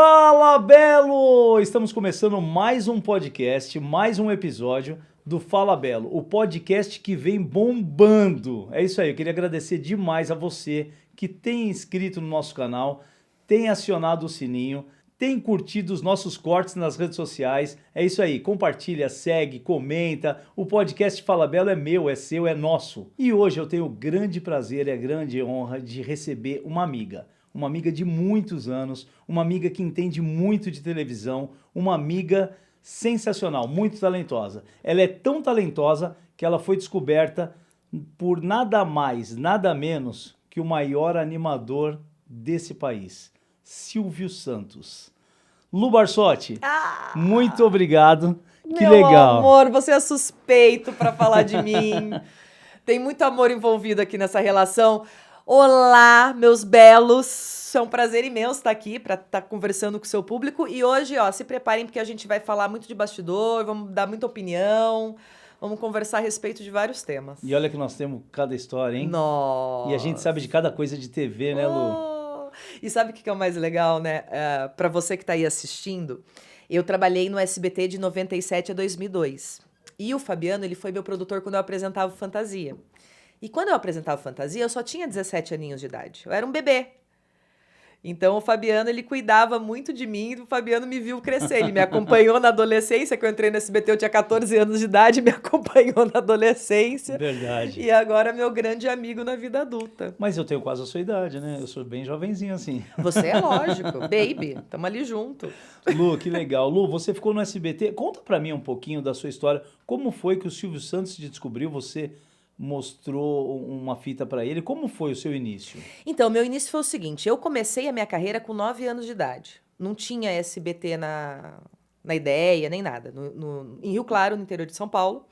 Fala, Belo! Estamos começando mais um podcast, mais um episódio do Fala Belo, o podcast que vem bombando. É isso aí, eu queria agradecer demais a você que tem inscrito no nosso canal, tem acionado o sininho, tem curtido os nossos cortes nas redes sociais. É isso aí, compartilha, segue, comenta. O podcast Fala Belo é meu, é seu, é nosso. E hoje eu tenho o grande prazer e a grande honra de receber uma amiga de muitos anos, uma amiga que entende muito de televisão, uma amiga sensacional, muito talentosa. Ela é tão talentosa que ela foi descoberta por nada mais, nada menos que o maior animador desse país, Silvio Santos. Lu Barsotti, muito obrigado. Que Meu legal. amor, você é suspeito para falar de mim. Tem muito amor envolvido aqui nessa relação. Olá, meus belos. É um prazer imenso estar aqui para estar conversando com o seu público. E hoje, ó, se preparem porque a gente vai falar muito de bastidor, vamos dar muita opinião, vamos conversar a respeito de vários temas. E olha que nós temos cada história, hein? Nossa. E a gente sabe de cada coisa de TV, né, Lu? E sabe o que é o mais legal, né? Para você que está aí assistindo, eu trabalhei no SBT de 97 a 2002. E o Fabiano, ele foi meu produtor quando eu apresentava Fantasia. E quando eu apresentava Fantasia, eu só tinha 17 aninhos de idade. Eu era um bebê. Então o Fabiano, ele cuidava muito de mim e o Fabiano me viu crescer. Ele me acompanhou na adolescência, que eu entrei no SBT, eu tinha 14 anos de idade, me acompanhou na adolescência. Verdade. E agora é meu grande amigo na vida adulta. Mas eu tenho quase a sua idade, né? Eu sou bem jovenzinho assim. Você é lógico, baby, tamo ali junto. Lu, que legal. Lu, você ficou no SBT. Conta pra mim um pouquinho da sua história. Como foi que o Silvio Santos te descobriu? Você mostrou uma fita pra ele. Como foi o seu início? Então, meu início foi o seguinte, eu comecei a minha carreira com 9 anos de idade. Não tinha SBT na ideia, nem nada. Em Rio Claro, no interior de São Paulo.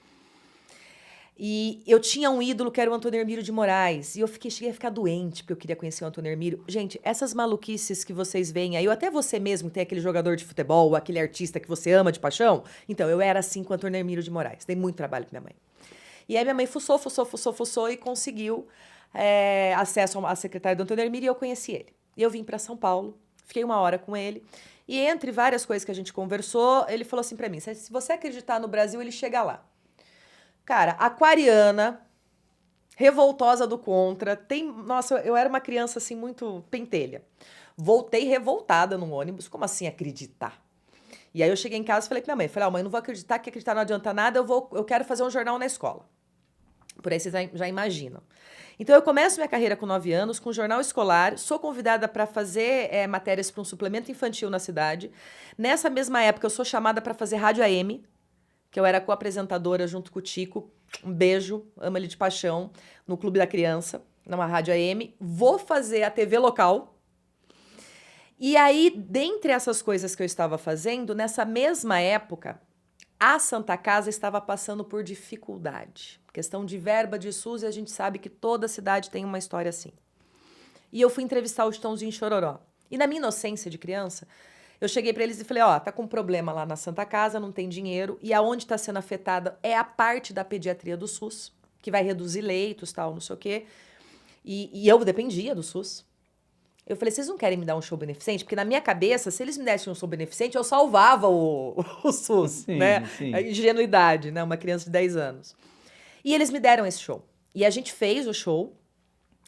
E eu tinha um ídolo que era o Antônio Hermílio de Moraes. E eu cheguei a ficar doente porque eu queria conhecer o Antônio Hermílio. Gente, essas maluquices que vocês veem aí, ou até você mesmo tem aquele jogador de futebol, ou aquele artista que você ama de paixão. Então, eu era assim com o Antônio Hermílio de Moraes. Dei muito trabalho pra minha mãe. E aí minha mãe fuçou e conseguiu acesso à secretária do Antônio Hermílio e eu conheci ele. E eu vim para São Paulo, fiquei 1 hora com ele. E entre várias coisas que a gente conversou, ele falou assim para mim, se você acreditar no Brasil, ele chega lá. Cara, aquariana, revoltosa do contra, nossa, eu era uma criança assim muito pentelha. Voltei revoltada no ônibus, como assim acreditar? E aí eu cheguei em casa e falei pra minha mãe, mãe, eu não vou acreditar, que acreditar não adianta nada, eu quero fazer um jornal na escola. Por aí vocês já imaginam. Então eu começo minha carreira com 9 anos, com jornal escolar, sou convidada para fazer matérias para um suplemento infantil na cidade. Nessa mesma época eu sou chamada para fazer rádio AM, que eu era co-apresentadora junto com o Tico. Um beijo, amo ele de paixão, no Clube da Criança, numa rádio AM. Vou fazer a TV local. E aí, dentre essas coisas que eu estava fazendo, nessa mesma época, a Santa Casa estava passando por dificuldade. Questão de verba de SUS, e a gente sabe que toda cidade tem uma história assim. E eu fui entrevistar o Chitãozinho e Chororó. E na minha inocência de criança, eu cheguei para eles e falei, tá com um problema lá na Santa Casa, não tem dinheiro, e aonde está sendo afetada é a parte da pediatria do SUS, que vai reduzir leitos, tal, não sei o quê. E eu dependia do SUS. Eu falei, vocês não querem me dar um show beneficente? Porque na minha cabeça, se eles me dessem um show beneficente, eu salvava o SUS, Sim, né? sim. A ingenuidade, né? Uma criança de 10 anos. E eles me deram esse show. E a gente fez o show,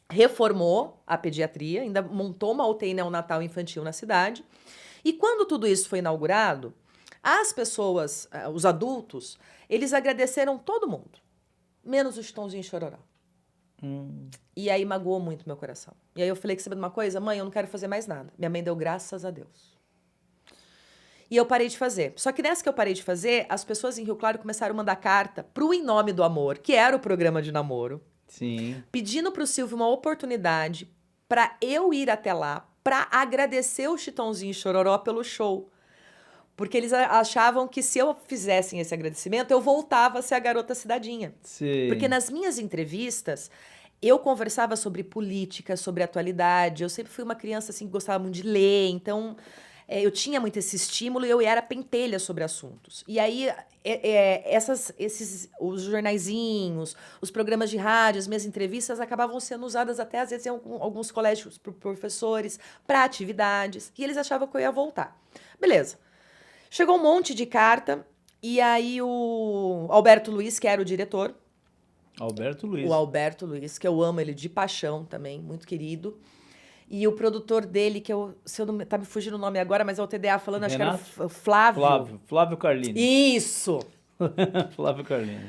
reformou a pediatria, ainda montou uma UTI neonatal infantil na cidade. E quando tudo isso foi inaugurado, as pessoas, os adultos, eles agradeceram todo mundo, menos o Chitãozinho e Chororó. E aí magoou muito meu coração. E aí eu falei, que sabe de uma coisa? Mãe, eu não quero fazer mais nada. Minha mãe deu graças a Deus. E eu parei de fazer. Só que nessa que eu parei de fazer, as pessoas em Rio Claro começaram a mandar carta pro Em Nome do Amor, que era o programa de namoro. Sim. Pedindo pro Silvio uma oportunidade para eu ir até lá para agradecer o Chitãozinho e Chororó pelo show. Porque eles achavam que se eu fizesse esse agradecimento, eu voltava a ser a garota cidadinha. Sim. Porque nas minhas entrevistas, eu conversava sobre política, sobre atualidade. Eu sempre fui uma criança assim, que gostava muito de ler. Então, eu tinha muito esse estímulo e eu era pentelha sobre assuntos. E aí, os jornaizinhos, os programas de rádio, as minhas entrevistas acabavam sendo usadas até, às vezes, em alguns colégios por professores, para atividades, e eles achavam que eu ia voltar. Beleza. Chegou um monte de carta, e aí o Alberto Luiz, que era o diretor, Alberto Luiz. o Alberto Luiz, que eu amo ele de paixão também, muito querido. E o produtor dele, que se eu não tá me fugindo o nome agora, mas é o TDA falando, acho que era o Flávio. Flávio Carlini. Isso! Flávio Carlini.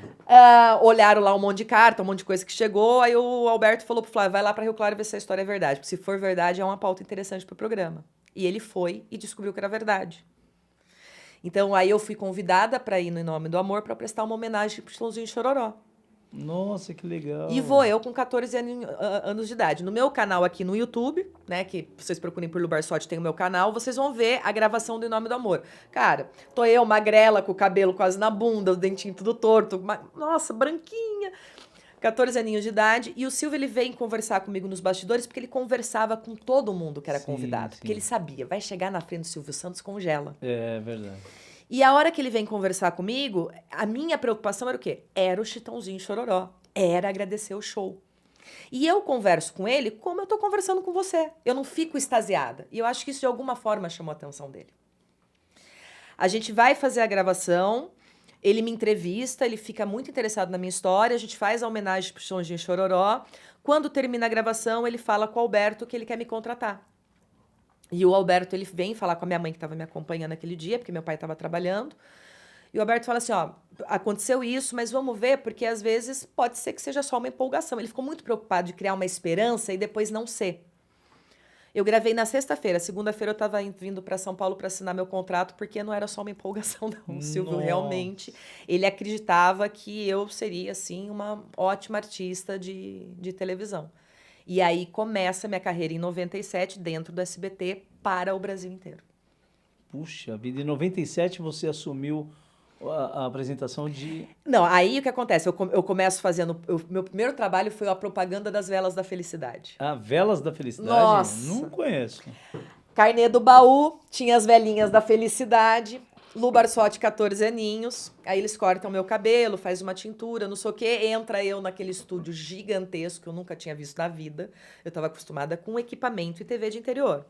Olharam lá um monte de carta, um monte de coisa que chegou, aí o Alberto falou pro Flávio, vai lá pra Rio Claro ver se a história é verdade. Porque se for verdade, é uma pauta interessante pro programa. E ele foi e descobriu que era verdade. Então, aí eu fui convidada pra ir no Em Nome do Amor pra prestar uma homenagem pro Chitãozinho e Chororó. Nossa, que legal. E vou eu com 14 anos de idade. No meu canal aqui no YouTube, né, que vocês procurem por Lu Barsotti, tem o meu canal, vocês vão ver a gravação do Em Nome do Amor. Cara, tô eu, magrela, com o cabelo quase na bunda, os dentinhos tudo torto, nossa, branquinha, 14 aninhos de idade. E o Silvio, ele veio conversar comigo nos bastidores, porque ele conversava com todo mundo que era convidado. Porque ele sabia, vai chegar na frente do Silvio Santos, congela. É verdade. E a hora que ele vem conversar comigo, a minha preocupação era o quê? Era o Chitãozinho e Chororó. Era agradecer o show. E eu converso com ele como eu tô conversando com você. Eu não fico extasiada. E eu acho que isso de alguma forma chamou a atenção dele. A gente vai fazer a gravação, ele me entrevista, ele fica muito interessado na minha história, a gente faz a homenagem pro Chitãozinho e Chororó. Quando termina a gravação, ele fala com o Alberto que ele quer me contratar. E o Alberto, ele vem falar com a minha mãe que estava me acompanhando naquele dia, porque meu pai estava trabalhando. E o Alberto fala assim, ó, aconteceu isso, mas vamos ver, porque às vezes pode ser que seja só uma empolgação. Ele ficou muito preocupado de criar uma esperança e depois não ser. Eu gravei na sexta-feira. Segunda-feira eu estava vindo para São Paulo para assinar meu contrato, porque não era só uma empolgação, não. O Silvio realmente, ele acreditava que eu seria, assim, uma ótima artista de televisão. E aí começa a minha carreira em 97, dentro do SBT, para o Brasil inteiro. Puxa vida, em 97 você assumiu a apresentação de... Não, aí o que acontece? Eu começo fazendo... meu primeiro trabalho foi a propaganda das Velas da Felicidade. Ah, Velas da Felicidade? Nossa! Não conheço. Carnê do baú, tinha as velhinhas da felicidade, Lu Barsotti, 14 aninhos, aí eles cortam meu cabelo, faz uma tintura, não sei o quê, entra eu naquele estúdio gigantesco que eu nunca tinha visto na vida, eu estava acostumada com equipamento e TV de interior.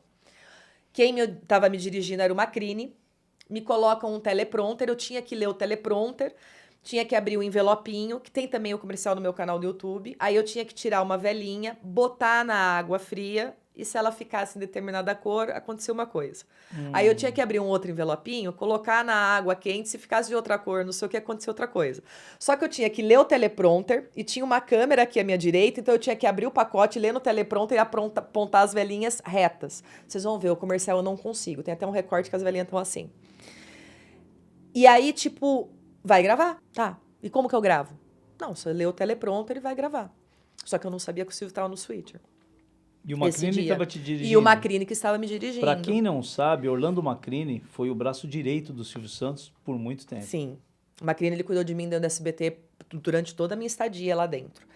Quem estava me dirigindo era o Macrini, me colocam um teleprompter, eu tinha que ler o teleprompter, tinha que abrir o envelopinho, que tem também o comercial no meu canal do YouTube, aí eu tinha que tirar uma velhinha, botar na água fria, e se ela ficasse em determinada cor, acontecia uma coisa. Aí eu tinha que abrir um outro envelopinho, colocar na água quente, se ficasse de outra cor, não sei o que, acontecia outra coisa. Só que eu tinha que ler o teleprompter, e tinha uma câmera aqui à minha direita, então eu tinha que abrir o pacote, ler no teleprompter e apontar as velhinhas retas. Vocês vão ver, o comercial eu não consigo, tem até um recorte que as velhinhas estão assim. E aí, tipo, vai gravar? Tá. E como que eu gravo? Não, você lê o teleprompter e vai gravar. Só que eu não sabia que o Silvio estava no switcher. E o Macrini estava te dirigindo. E o Macrini que estava me dirigindo. Para quem não sabe, Orlando Macrini foi o braço direito do Silvio Santos por muito tempo. Sim. O Macrini, ele cuidou de mim dentro do SBT durante toda a minha estadia lá dentro.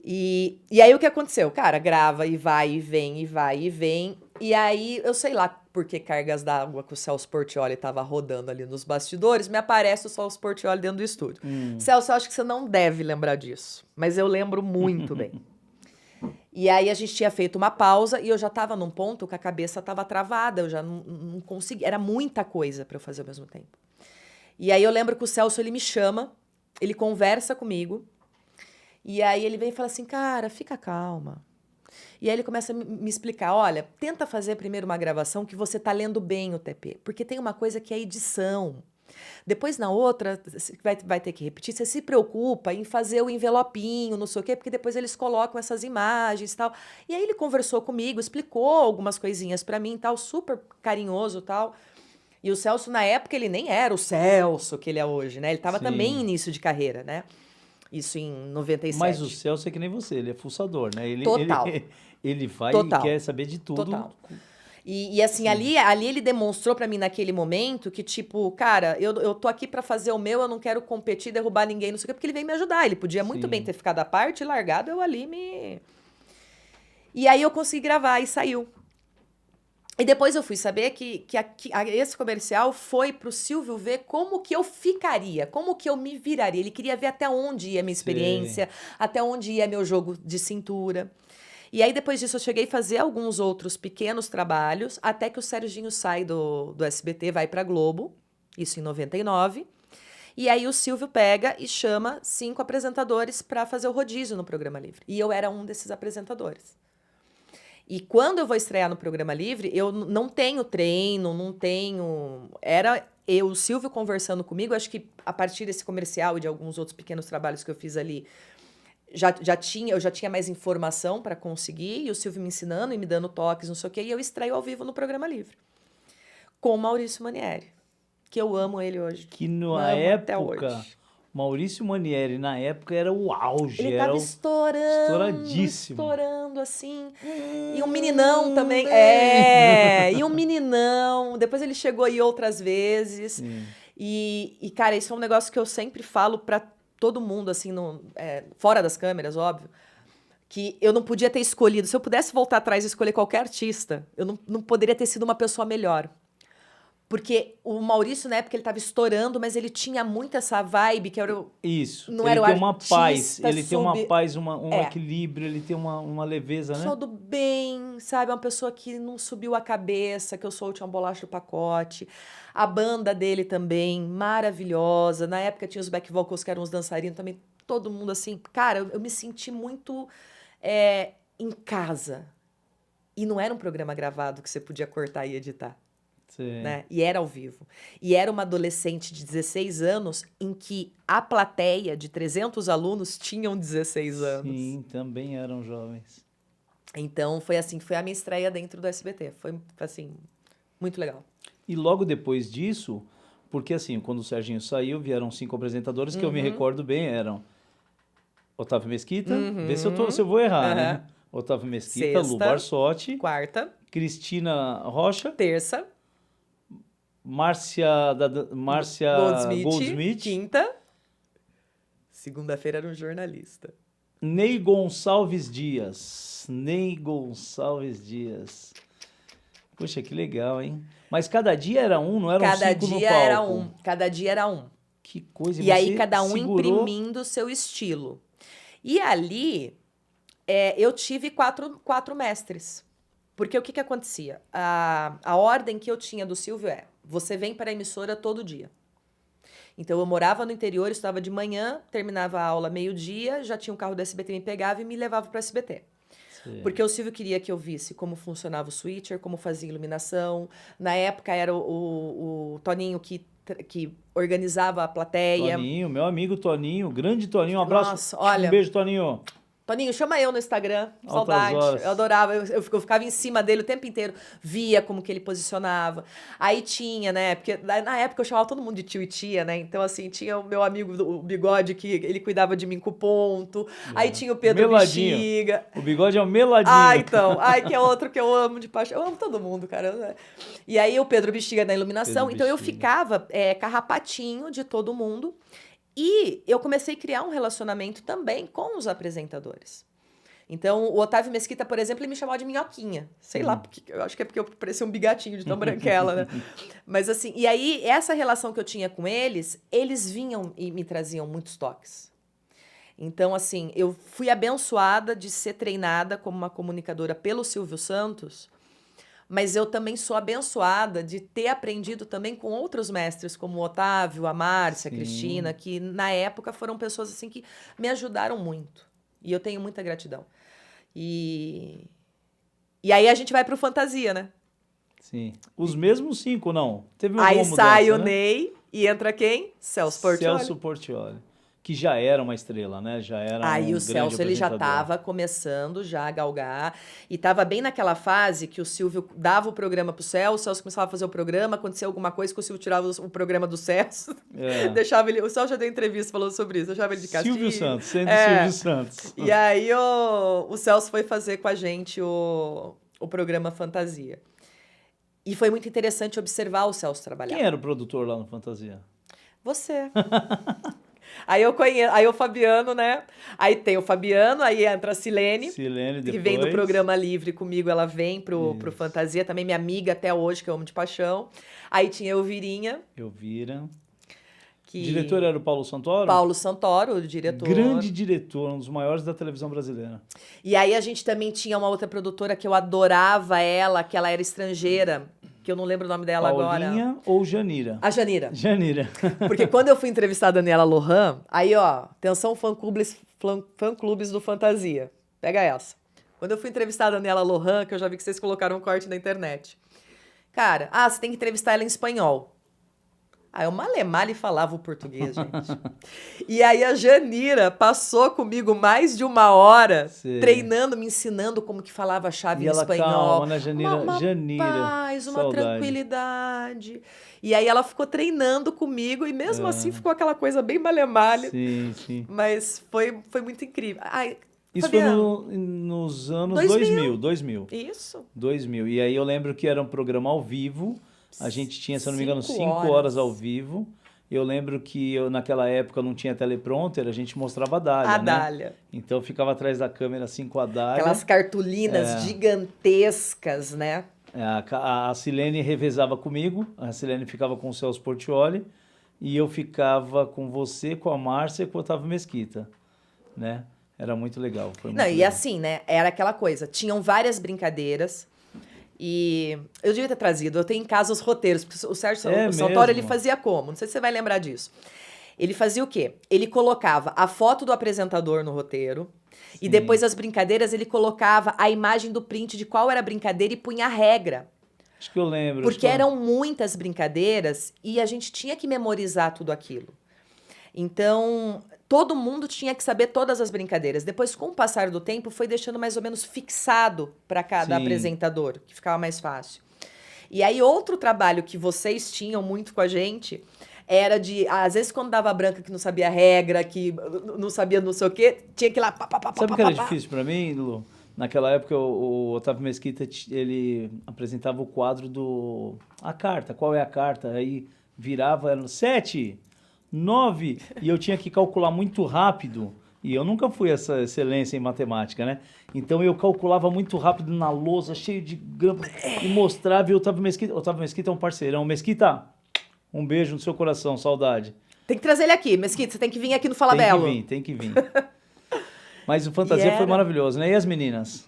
E aí o que aconteceu? Cara, grava e vai e vem, e vai e vem. E aí, eu sei lá por que cargas d'água que o Celso Portiolli estava rodando ali nos bastidores, me aparece o Celso Portiolli dentro do estúdio. Celso, eu acho que você não deve lembrar disso, mas eu lembro muito bem. E aí a gente tinha feito uma pausa e eu já estava num ponto que a cabeça estava travada, eu já não conseguia, era muita coisa para eu fazer ao mesmo tempo. E aí eu lembro que o Celso, ele me chama, ele conversa comigo, e aí ele vem e fala assim, cara, fica calma. E aí ele começa a me explicar, olha, tenta fazer primeiro uma gravação que você tá lendo bem o TP, porque tem uma coisa que é edição. Depois, na outra, vai ter que repetir, você se preocupa em fazer o envelopinho, não sei o quê, porque depois eles colocam essas imagens e tal. E aí ele conversou comigo, explicou algumas coisinhas pra mim e tal, super carinhoso e tal. E o Celso, na época, ele nem era o Celso que ele é hoje, né? Ele tava também em início de carreira, né? Isso em 97. Mas o Celso é que nem você, ele é fuçador, né? Total. Ele vai Total. e quer saber de tudo. Total. E assim, ali ele demonstrou pra mim naquele momento que, tipo, cara, eu tô aqui pra fazer o meu, eu não quero competir, derrubar ninguém, não sei o quê, porque ele veio me ajudar. Ele podia muito bem ter ficado à parte, largado, eu ali me... E aí eu consegui gravar e saiu. E depois eu fui saber que esse comercial foi pro Silvio ver como que eu ficaria, como que eu me viraria. Ele queria ver até onde ia a minha Sei. experiência, até onde ia meu jogo de cintura. E aí, depois disso, eu cheguei a fazer alguns outros pequenos trabalhos, até que o Serginho sai do SBT, vai pra Globo, isso em 99. E aí o Silvio pega e chama 5 apresentadores para fazer o rodízio no Programa Livre. E eu era um desses apresentadores. E quando eu vou estrear no Programa Livre, eu não tenho treino, não tenho. Era eu, o Silvio conversando comigo, acho que a partir desse comercial e de alguns outros pequenos trabalhos que eu fiz ali, eu já tinha mais informação para conseguir, e o Silvio me ensinando e me dando toques, não sei o quê, e eu estreio ao vivo no Programa Livre. Com o Maurício Manieri, que eu amo ele hoje. Que na Amo até época, hoje. Maurício Manieri, na época, era o auge, Ele era tava o estouradíssimo. estourando, assim. E um meninão também. É, e um meninão. Depois ele chegou aí outras vezes. Sim. Cara, isso é um negócio que eu sempre falo pra todo mundo, assim, fora das câmeras, óbvio. Que eu não podia ter escolhido. Se eu pudesse voltar atrás e escolher qualquer artista, eu não poderia ter sido uma pessoa melhor. Porque o Maurício, na época, ele tava estourando, mas ele tinha muito essa vibe que era Isso. não Ele era o tem uma paz, artista ele tem uma sob... paz, um É, equilíbrio, ele tem uma leveza, né? pessoa do bem, sabe? Uma pessoa que não subiu a cabeça, que eu sou a última bolacha do pacote. A banda dele também, maravilhosa. Na época tinha os back vocals, que eram os dançarinos também. Todo mundo assim. Cara, eu me senti muito em casa. E não era um programa gravado que você podia cortar e editar. Sim. Né? E era ao vivo. E era uma adolescente de 16 anos em que a plateia de 300 alunos tinham 16 anos. Sim, também eram jovens. Então foi assim que foi a minha estreia dentro do SBT. Foi assim, muito legal. E logo depois disso, porque assim, quando o Serginho saiu, vieram 5 apresentadores que eu me recordo bem, eram Otávio Mesquita, vê se eu vou errar, Aham. né? Otávio Mesquita, Lu Sexta, Barsotti, quarta, Cristina Rocha, terça, Márcia Goldsmith, quinta. Segunda-feira era um jornalista. Ney Gonçalves Dias. Ney Gonçalves Dias. Poxa, que legal, hein? Mas cada dia era um, não eram Cada 5 no dia palco. era um. Cada dia era um. Que coisa, E aí você cada um segurou... imprimindo o seu estilo. E ali eu tive quatro mestres. Porque o que acontecia? A ordem que eu tinha do Silvio você vem para a emissora todo dia. Então eu morava no interior, estudava de manhã, terminava a aula meio-dia, já tinha um carro do SBT, me pegava e me levava para o SBT. Sim. Porque o Silvio queria que eu visse como funcionava o switcher, como fazia iluminação. Na época era o Toninho que organizava a plateia. Toninho, meu amigo Toninho, grande Toninho, um abraço. Nossa, olha. Um beijo, Toninho. Toninho, chama eu no Instagram. Altas Saudade. horas. Eu adorava. Eu ficava em cima dele o tempo inteiro. Via como que ele posicionava. Aí tinha, né? Porque na época eu chamava todo mundo de tio e tia, né? Então, assim, tinha o meu amigo, o Bigode, que ele cuidava de mim com o ponto. Aí tinha o Pedro Meladinho. Bexiga. O Bigode é o Meladinho. Então. Ai, que é outro que eu amo de paixão. Eu amo todo mundo, cara. E aí o Pedro Bexiga na iluminação. Pedro Então eu Bexiga. ficava carrapatinho de todo mundo. E eu comecei a criar um relacionamento também com os apresentadores. Então, o Otávio Mesquita, por exemplo, ele me chamava de minhoquinha. Sei lá, porque, eu acho que é porque eu parecia um bigatinho de tão branquela, né? Mas assim, e aí, essa relação que eu tinha com eles vinham e me traziam muitos toques. Então, assim, eu fui abençoada de ser treinada como uma comunicadora pelo Silvio Santos, mas eu também sou abençoada de ter aprendido também com outros mestres, como o Otávio, a Márcia, a Cristina, que na época foram pessoas assim que me ajudaram muito. E eu tenho muita gratidão. E aí a gente vai pro Fantasia, né? Sim. Os mesmos 5, não? Teve Aí mudança, sai o né? Ney e entra quem? Celso Portiolli. Celso Portiolli. Que já era uma estrela, né? Já era Aí um o Celso, grande ele já apresentador. estava começando já a galgar. E estava bem naquela fase que o Silvio dava o programa pro Celso, o Celso começava a fazer o programa, acontecia alguma coisa que o Silvio tirava o programa do Celso. Deixava ele... O Celso já deu entrevista falando sobre isso, deixava ele de castigo. Silvio Santos, sendo Silvio Santos. E aí o Celso foi fazer com a gente o programa Fantasia. E foi muito interessante observar o Celso trabalhar. Quem era o produtor lá no Fantasia? Você. Aí o Fabiano, né? Aí tem o Fabiano, aí entra a Silene Silene que depois. vem do programa Livre comigo, ela vem pro Isso. Fantasia, também minha amiga até hoje, que eu amo de paixão. Aí tinha a Elvirinha, Elvira. O que... diretor era o Paulo Santoro? Paulo Santoro, o diretor. Grande diretor, um dos maiores da televisão brasileira. E aí a gente também tinha uma outra produtora que eu adorava ela, que ela era estrangeira, que eu não lembro o nome dela agora. Paulinha ou Janira? A Janira. Janira. Porque quando eu fui entrevistar a Daniela Lohan, aí ó, atenção fã-clubes do Fantasia. Pega essa. Quando eu fui entrevistar a Daniela Lohan, que eu já vi que vocês colocaram um corte na internet. Cara, você tem que entrevistar ela em espanhol. Aí eu male falava o português, gente. E aí a Janira passou comigo mais de 1 hora Sei. treinando, me ensinando como que falava a chave E em ela espanhol. calma, né, Janira? Uma Janira. paz, uma Saudade. tranquilidade. E aí ela ficou treinando comigo e mesmo assim ficou aquela coisa bem male. Sim, sim. Mas foi muito incrível. Ai, Isso Fabiano, foi nos anos 2000. 2000. Isso. 2000. E aí eu lembro que era um programa ao vivo. A gente tinha, se eu não me engano, 5 5 horas. horas ao vivo. Eu lembro que naquela época não tinha teleprompter, a gente mostrava a Dália, A né? Dália. Então eu ficava atrás da câmera assim com a Dália. Aquelas cartolinas gigantescas, né? A Silene revezava comigo, a Silene ficava com o Celso Portiolli e eu ficava com você, com a Márcia e com o Otávio Mesquita, né? Era muito legal. Foi muito Não, e legal. assim, né? Era aquela coisa. Tinham várias brincadeiras. E eu devia ter trazido. Eu tenho em casa os roteiros. Porque o Sérgio o Santoro, ele mesmo? fazia como? Não sei se você vai lembrar disso. Ele fazia o quê? Ele colocava a foto do apresentador no roteiro. E depois as brincadeiras, ele colocava a imagem do print de qual era a brincadeira e punha a regra. Acho que eu lembro. Porque eram muitas brincadeiras e a gente tinha que memorizar tudo aquilo. Então, todo mundo tinha que saber todas as brincadeiras. Depois, com o passar do tempo, foi deixando mais ou menos fixado para cada Sim. apresentador, que ficava mais fácil. E aí, outro trabalho que vocês tinham muito com a gente era de, às vezes, quando dava branca que não sabia a regra, que não sabia não sei o quê, tinha que ir lá... Sabe o que era difícil pra mim, Lu? Naquela época, o Otávio Mesquita, ele apresentava o quadro do... A carta, qual é a carta? Aí virava, era 7, 9, e eu tinha que calcular muito rápido. E eu nunca fui essa excelência em matemática, né? Então eu calculava muito rápido na lousa, cheio de grampo, e mostrava, e o Otávio Mesquita é um parceirão. Mesquita, um beijo no seu coração, saudade. Tem que trazer ele aqui, Mesquita, você tem que vir aqui no Fala Belo. Tem que vir. Mas o Fantasia foi maravilhoso, né? E as meninas?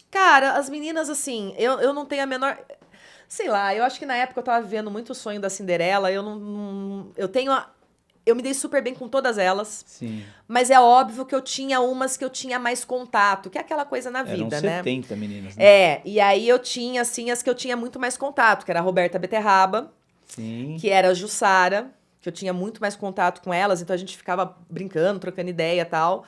Cara, as meninas, assim, eu não tenho a menor... Sei lá, eu acho que na época eu tava vivendo muito o sonho da Cinderela, eu me dei super bem com todas elas. Sim. Mas é óbvio que eu tinha umas que eu tinha mais contato, que é aquela coisa na vida, Eram né? 70 meninas, né? E aí eu tinha, assim, as que eu tinha muito mais contato, que era a Roberta Beterraba, Sim. que era a Jussara, que eu tinha muito mais contato com elas, então a gente ficava brincando, trocando ideia e tal.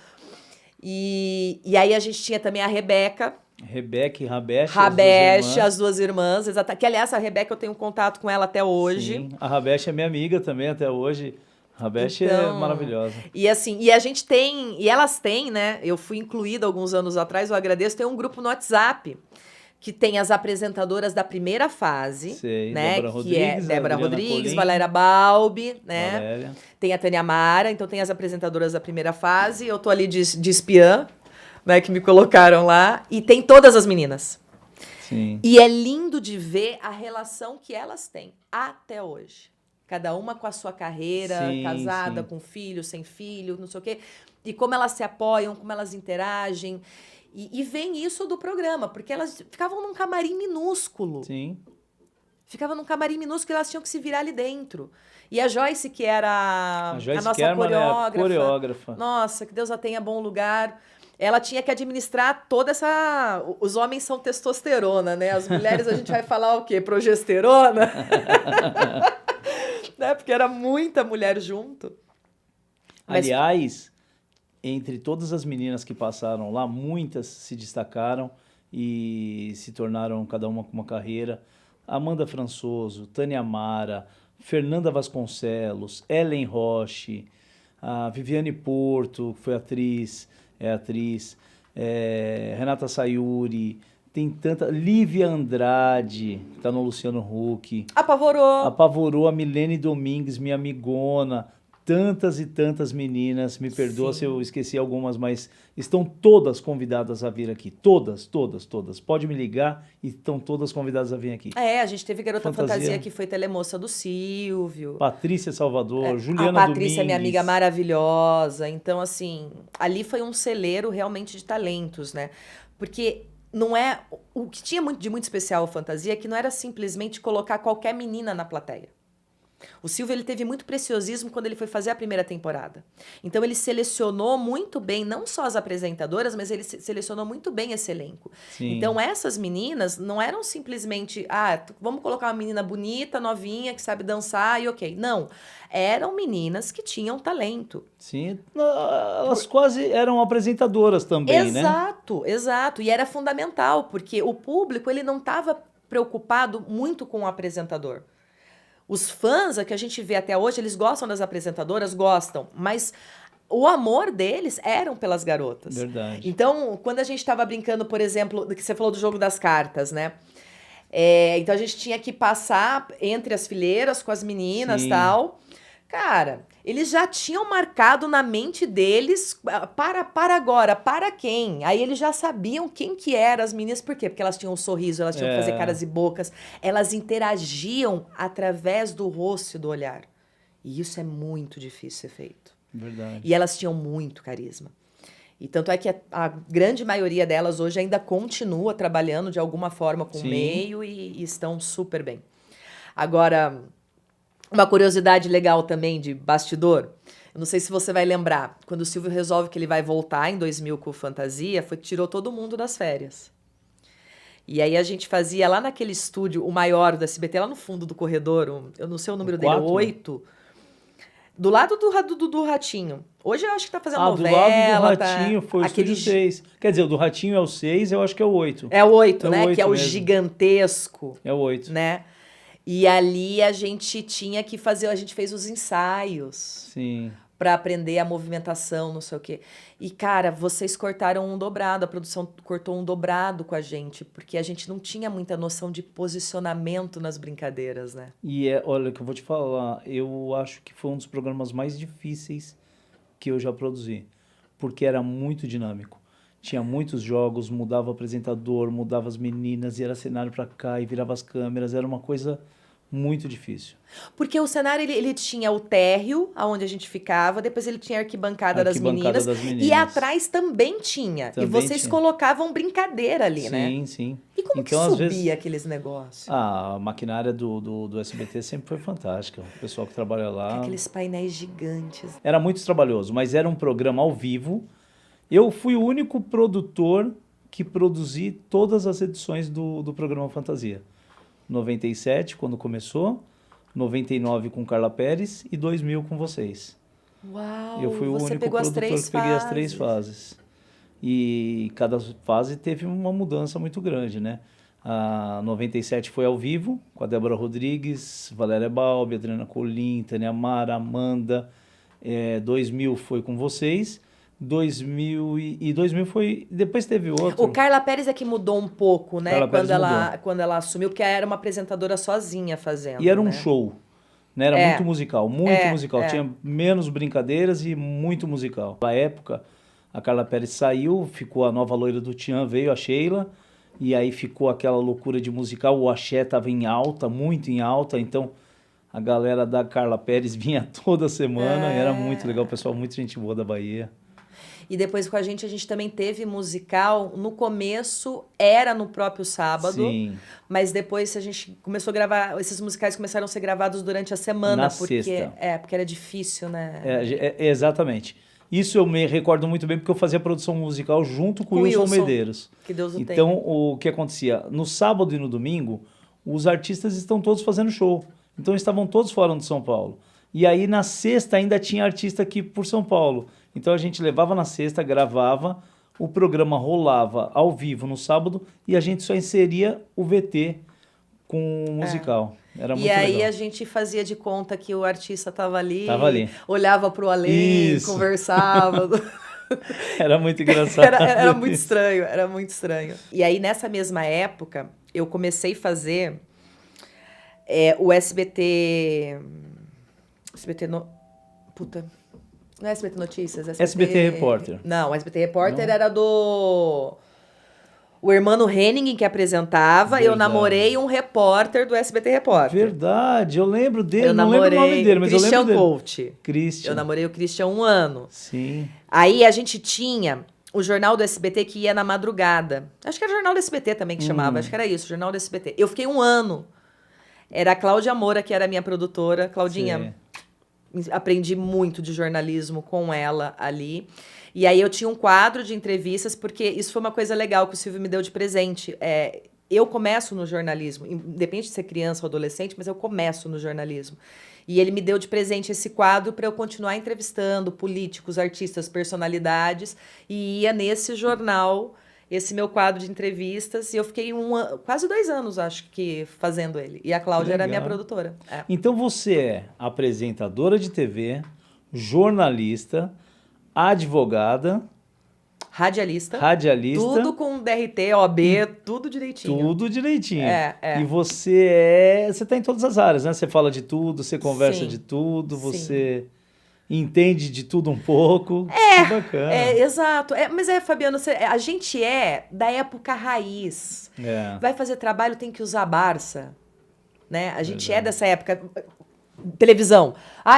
E aí a gente tinha também a Rebeca. Rebeca e Rabesh, Rabesh, as duas irmãs, exatamente. Que, aliás, a Rebeca eu tenho contato com ela até hoje. Sim, a Rabesh é minha amiga também até hoje. A Rabesh é maravilhosa. E assim, e a gente tem, e elas têm, né? Eu fui incluída alguns anos atrás, eu agradeço, tem um grupo no WhatsApp que tem as apresentadoras da primeira fase, Sei, né? Débora Rodrigues, Débora Adriana Rodrigues, Colim, Valéria Balbi, né? Valéria. Tem a Tânia Mara, então tem as apresentadoras da primeira fase, eu tô ali de espiã, né, que me colocaram lá, e tem todas as meninas. Sim. E é lindo de ver a relação que elas têm até hoje. Cada uma com a sua carreira, Sim, casada, sim. com filho, sem filho, não sei o quê. E como elas se apoiam, como elas interagem. E vem isso do programa, porque elas ficavam num camarim minúsculo. Sim. Ficavam num camarim minúsculo e elas tinham que se virar ali dentro. E a Joyce, que era a nossa Kerman é a coreógrafa. Nossa, que Deus a tenha bom lugar. Ela tinha que administrar toda essa... Os homens são testosterona, né? As mulheres a gente vai falar o quê? Progesterona? Né? Porque era muita mulher junto. Mas... Aliás, entre todas as meninas que passaram lá, muitas se destacaram e se tornaram cada uma com uma carreira. Amanda Françoso, Tânia Mara, Fernanda Vasconcelos, Ellen Roche, a Viviane Porto, que foi atriz, Renata Sayuri, tem tanta... Lívia Andrade, que tá no Luciano Huck. Apavorou A Milene Domingues, minha amigona. tantas e tantas meninas, me perdoa se eu esqueci algumas, mas estão todas convidadas a vir aqui. Todas, todas, todas. Pode me ligar e estão todas convidadas a vir aqui. A gente teve Garota Fantasia que foi telemoça do Silvio. Patrícia Salvador, A Juliana Patrícia é minha Domingues. amiga maravilhosa. Então, assim, ali foi um celeiro realmente de talentos, né? Porque não é... O que tinha de muito especial a Fantasia é que não era simplesmente colocar qualquer menina na plateia. O Silvio ele teve muito preciosismo quando ele foi fazer a primeira temporada. Então ele selecionou muito bem, não só as apresentadoras, mas ele selecionou muito bem esse elenco. Sim. Então essas meninas não eram simplesmente, vamos colocar uma menina bonita, novinha, que sabe dançar e ok. Não, eram meninas que tinham talento. Sim, elas quase eram apresentadoras também, né? Exato, exato. E era fundamental, porque o público ele não estava preocupado muito com o apresentador. Os fãs, que a gente vê até hoje, eles gostam das apresentadoras, gostam, mas o amor deles eram pelas garotas. Verdade. Então, quando a gente estava brincando, por exemplo, do que você falou do jogo das cartas, né? Então a gente tinha que passar entre as fileiras com as meninas e tal. Cara, eles já tinham marcado na mente deles para agora, para quem? Aí eles já sabiam quem que eram as meninas, por quê? Porque elas tinham um sorriso, elas tinham que fazer caras e bocas, elas interagiam através do rosto e do olhar. E isso é muito difícil ser feito. Verdade. E elas tinham muito carisma. E tanto é que a grande maioria delas hoje ainda continua trabalhando de alguma forma com o meio e estão super bem. Agora... Uma curiosidade legal também de bastidor, eu não sei se você vai lembrar, quando o Silvio resolve que ele vai voltar em 2000 com Fantasia, foi que tirou todo mundo das férias. E aí a gente fazia lá naquele estúdio, o maior do SBT, lá no fundo do corredor, eu não sei o número dele, 8, do lado do Ratinho. Hoje eu acho que tá fazendo novela. Do lado do Ratinho foi o estúdio 6. Quer dizer, o do Ratinho é o 6, eu acho que é o 8. É o 8, né? 8 que é o mesmo. gigantesco. É o 8. Né? E ali a gente tinha que fazer, a gente fez os ensaios. Sim. Pra aprender a movimentação, não sei o quê. E, cara, vocês cortaram um dobrado, a produção cortou um dobrado com a gente, porque a gente não tinha muita noção de posicionamento nas brincadeiras, né? E olha, que eu vou te falar, eu acho que foi um dos programas mais difíceis que eu já produzi, porque era muito dinâmico. Tinha muitos jogos, mudava o apresentador, mudava as meninas, e era cenário pra cá, e virava as câmeras, era uma coisa muito difícil. Porque o cenário, ele tinha o térreo, onde a gente ficava, depois ele tinha a arquibancada das meninas, e atrás também tinha. E vocês colocavam brincadeira ali, né? Sim, sim. E como que subia aqueles negócios? A maquinária do SBT sempre foi fantástica. O pessoal que trabalha lá... Aqueles painéis gigantes. Era muito trabalhoso, mas era um programa ao vivo. Eu fui o único produtor que produzi todas as edições do programa Fantasia. 97, quando começou, 99 com Carla Pérez e 2000 com vocês. Uau! Eu fui o único produtor que peguei as 3 fases. E cada fase teve uma mudança muito grande, né? A 97 foi ao vivo, com a Débora Rodrigues, Valéria Balbi, Adriana Colim, Tânia Mara, Amanda. 2000 foi com vocês. 2000 foi... Depois teve outro. O Carla Pérez é que mudou um pouco, né? Carla Pérez quando ela assumiu, porque era uma apresentadora sozinha fazendo. E era um show, né? Era muito musical, muito musical. Tinha menos brincadeiras e muito musical. Na época, a Carla Pérez saiu, ficou a nova loira do Tchan, veio a Sheila, e aí ficou aquela loucura de musical. O axé estava em alta, muito em alta, então a galera da Carla Pérez vinha toda semana, era muito legal, o pessoal, muito gente boa da Bahia. E depois com a gente também teve musical. No começo era no próprio sábado. Sim. Mas depois a gente começou a gravar. Esses musicais começaram a ser gravados durante a semana. Sexta. Porque era difícil, né? Exatamente. Isso eu me recordo muito bem porque eu fazia produção musical junto com o Wilson Medeiros. Que Deus o tenha. Então, o que acontecia? No sábado e no domingo, os artistas estão todos fazendo show. Então, estavam todos fora de São Paulo. E aí, na sexta, ainda tinha artista aqui por São Paulo. Então, a gente levava na sexta, gravava, o programa rolava ao vivo no sábado e a gente só inseria o VT com o musical. Era muito legal. E aí, a gente fazia de conta que o artista estava ali. Olhava pro além, conversava. Era muito engraçado. Era muito estranho, era muito estranho. E aí, nessa mesma época, eu comecei a fazer o SBT Puta. Não é SBT Notícias? SBT Repórter. Não, o SBT Repórter era do... O Hermano Henning, que apresentava. Verdade. Eu namorei um repórter do SBT Repórter. Verdade, eu lembro dele, Eu não lembro o nome dele, mas eu Christian lembro dele. Colt. Christian. Eu namorei o Christian 1 ano. Sim. Aí a gente tinha o jornal do SBT que ia na madrugada. Acho que era o jornal do SBT também que chamava. Acho que era isso, o jornal do SBT. Eu fiquei 1 ano. Era a Cláudia Moura, que era a minha produtora. Claudinha, aprendi muito de jornalismo com ela ali. E aí eu tinha um quadro de entrevistas, porque isso foi uma coisa legal que o Silvio me deu de presente. Eu começo no jornalismo, independente de ser criança ou adolescente, mas eu começo no jornalismo. E ele me deu de presente esse quadro para eu continuar entrevistando políticos, artistas, personalidades. E ia nesse jornal, esse meu quadro de entrevistas. E eu fiquei quase 2 anos, acho que, fazendo ele. E a Cláudia era a minha produtora. Então você é apresentadora de TV, jornalista, advogada, radialista. Radialista. Tudo com DRT, OAB, tudo direitinho. Tudo direitinho. É. E você tá em todas as áreas, né? Você fala de tudo, você conversa Sim. de tudo, Sim. você entende de tudo um pouco. Que bacana. Exato. Mas Fabiano, a gente é da época raiz. Vai fazer trabalho, tem que usar Barça. Né? A gente é dessa época. Televisão.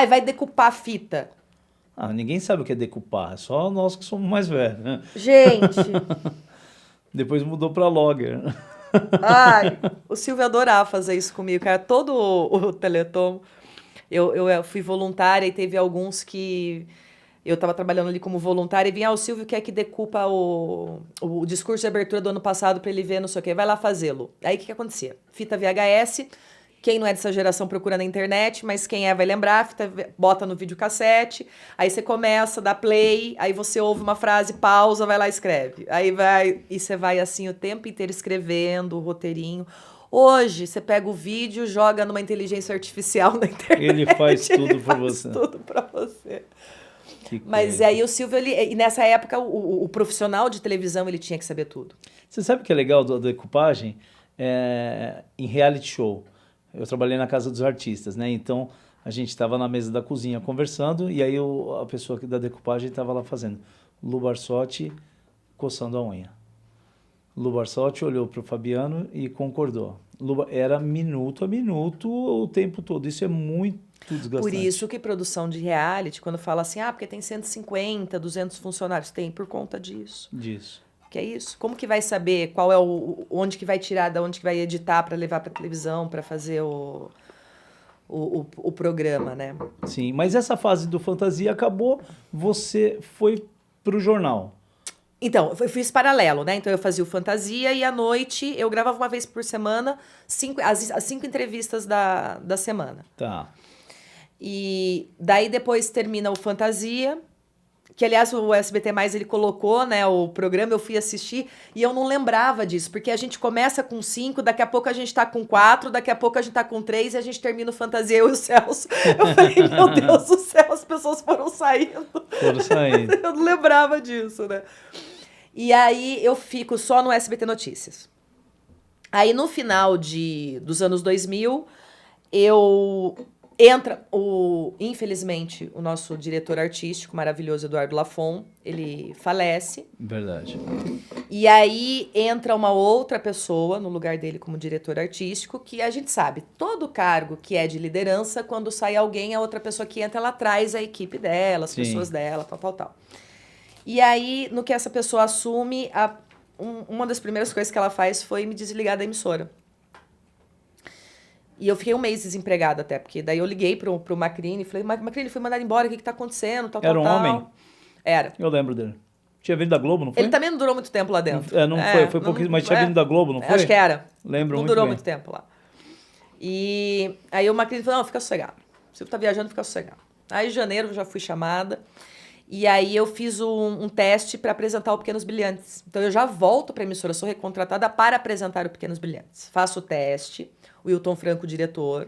Vai decupar fita. Ninguém sabe o que é decupar, é só nós que somos mais velhos, né? Gente! Depois mudou para logger. O Silvio adorava fazer isso comigo, cara. Todo o Teleton, eu fui voluntária e teve alguns que eu estava trabalhando ali como voluntária e vinha, o Silvio quer que decupa o discurso de abertura do ano passado para ele ver, não sei o quê, vai lá fazê-lo. Aí o que acontecia? Fita VHS. Quem não é dessa geração procura na internet, mas quem vai lembrar, bota no videocassete, aí você começa, dá play, aí você ouve uma frase, pausa, vai lá e escreve. E você vai assim o tempo inteiro escrevendo o roteirinho. Hoje, você pega o vídeo, joga numa inteligência artificial na internet. Ele faz tudo por você. Ele faz tudo pra você. Mas aí o Silvio, e nessa época, o profissional de televisão, ele tinha que saber tudo. Você sabe o que é legal da decupagem? Em reality show. Eu trabalhei na Casa dos Artistas, né? Então, a gente estava na mesa da cozinha conversando e aí a pessoa da decupagem estava lá fazendo. Lu Barsotti coçando a unha. Lu Barsotti olhou para o Fabiano e concordou. Era minuto a minuto o tempo todo. Isso é muito desgastante. Por isso que produção de reality, quando fala assim, porque tem 150, 200 funcionários, tem por conta disso. Que é isso? Como que vai saber qual é onde que vai tirar, da onde que vai editar para levar para televisão, para fazer o programa, né? Sim, mas essa fase do fantasia acabou, você foi pro jornal. Então, eu fiz paralelo, né? Então eu fazia o fantasia e à noite eu gravava uma vez por semana as 5 entrevistas da semana. Tá. E daí depois termina o fantasia, que aliás o SBT+, ele colocou, né, o programa, eu fui assistir e eu não lembrava disso, porque a gente começa com 5, daqui a pouco a gente tá com 4, daqui a pouco a gente tá com 3 e a gente termina o fantasia, eu e o Celso. Eu falei, meu Deus do céu, as pessoas foram saindo. Eu não lembrava disso, né? E aí eu fico só no SBT Notícias. Aí no final dos anos 2000, entra, infelizmente, o nosso diretor artístico maravilhoso, Eduardo Lafon, ele falece. Verdade. E aí entra uma outra pessoa no lugar dele como diretor artístico, que a gente sabe, todo cargo que é de liderança, quando sai alguém, a outra pessoa que entra, ela traz a equipe dela, as pessoas dela, tal. E aí, no que essa pessoa assume, uma das primeiras coisas que ela faz foi me desligar da emissora. E eu fiquei 1 mês desempregada até, porque daí eu liguei pro Macrini e falei, Macrini, fui mandado embora, o que tá acontecendo? Era um homem? Era. Eu lembro dele. Tinha vindo da Globo, não foi? Ele também não durou muito tempo lá dentro. Não foi pouquinho, mas tinha vindo da Globo, não foi? Acho que era. Lembro não muito durou bem. muito tempo lá. E aí o Macrini falou, não, fica sossegado. Se você tá viajando, fica sossegado. Aí em janeiro eu já fui chamada. E aí eu fiz um teste para apresentar o Pequenos Brilhantes. Então eu já volto para a emissora, sou recontratada para apresentar o Pequenos Brilhantes. Faço o teste, o Wilton Franco, diretor.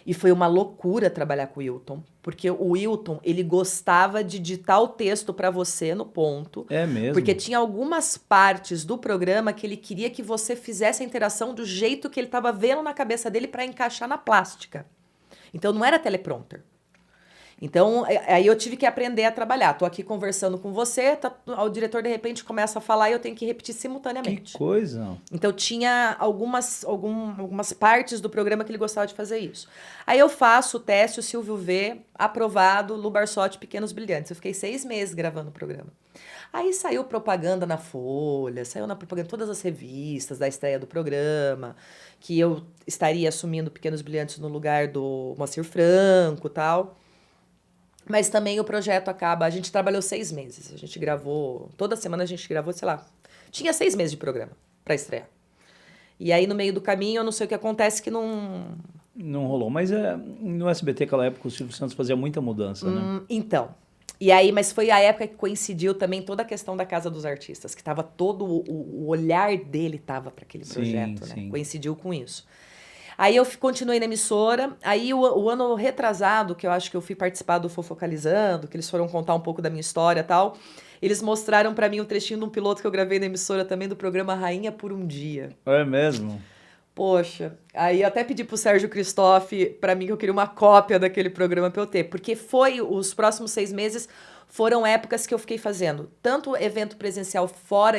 E foi uma loucura trabalhar com o Wilton, porque o Wilton, ele gostava de ditar o texto para você no ponto. É mesmo? Porque tinha algumas partes do programa que ele queria que você fizesse a interação do jeito que ele estava vendo na cabeça dele para encaixar na plástica. Então não era teleprompter. Então, aí eu tive que aprender a trabalhar. Tô aqui conversando com você, o diretor de repente começa a falar e eu tenho que repetir Que simultaneamente. coisa. Então, tinha algumas partes do programa que ele gostava de fazer isso. Aí eu faço o teste, o Silvio vê, aprovado, Lu Barsotti, Pequenos Brilhantes. Eu fiquei 6 meses gravando o programa. Aí saiu propaganda na Folha, saiu na propaganda todas as revistas da estreia do programa, que eu estaria assumindo Pequenos Brilhantes no lugar do Moacir Franco e tal. Mas também o projeto acaba... A gente trabalhou 6 meses. A gente gravou... Toda semana a gente gravou, sei lá... Tinha 6 meses de programa pra estrear. E aí, no meio do caminho, eu não sei o que acontece que não... Não rolou. Mas no SBT, naquela época, o Silvio Santos fazia muita mudança, né? Então... E aí, mas foi a época que coincidiu também toda a questão da Casa dos Artistas, que tava todo... O olhar dele tava para aquele projeto, né? Sim. Coincidiu com isso. Aí eu continuei na emissora, aí o ano retrasado, que eu acho que eu fui participar do Fofocalizando, que eles foram contar um pouco da minha história e tal, eles mostraram pra mim um trechinho de um piloto que eu gravei na emissora também, do programa Rainha por um Dia. É mesmo? Poxa, aí eu até pedi pro Sérgio Christoff pra mim que eu queria uma cópia daquele programa pra eu ter, porque os próximos 6 meses foram épocas que eu fiquei fazendo tanto evento presencial fora,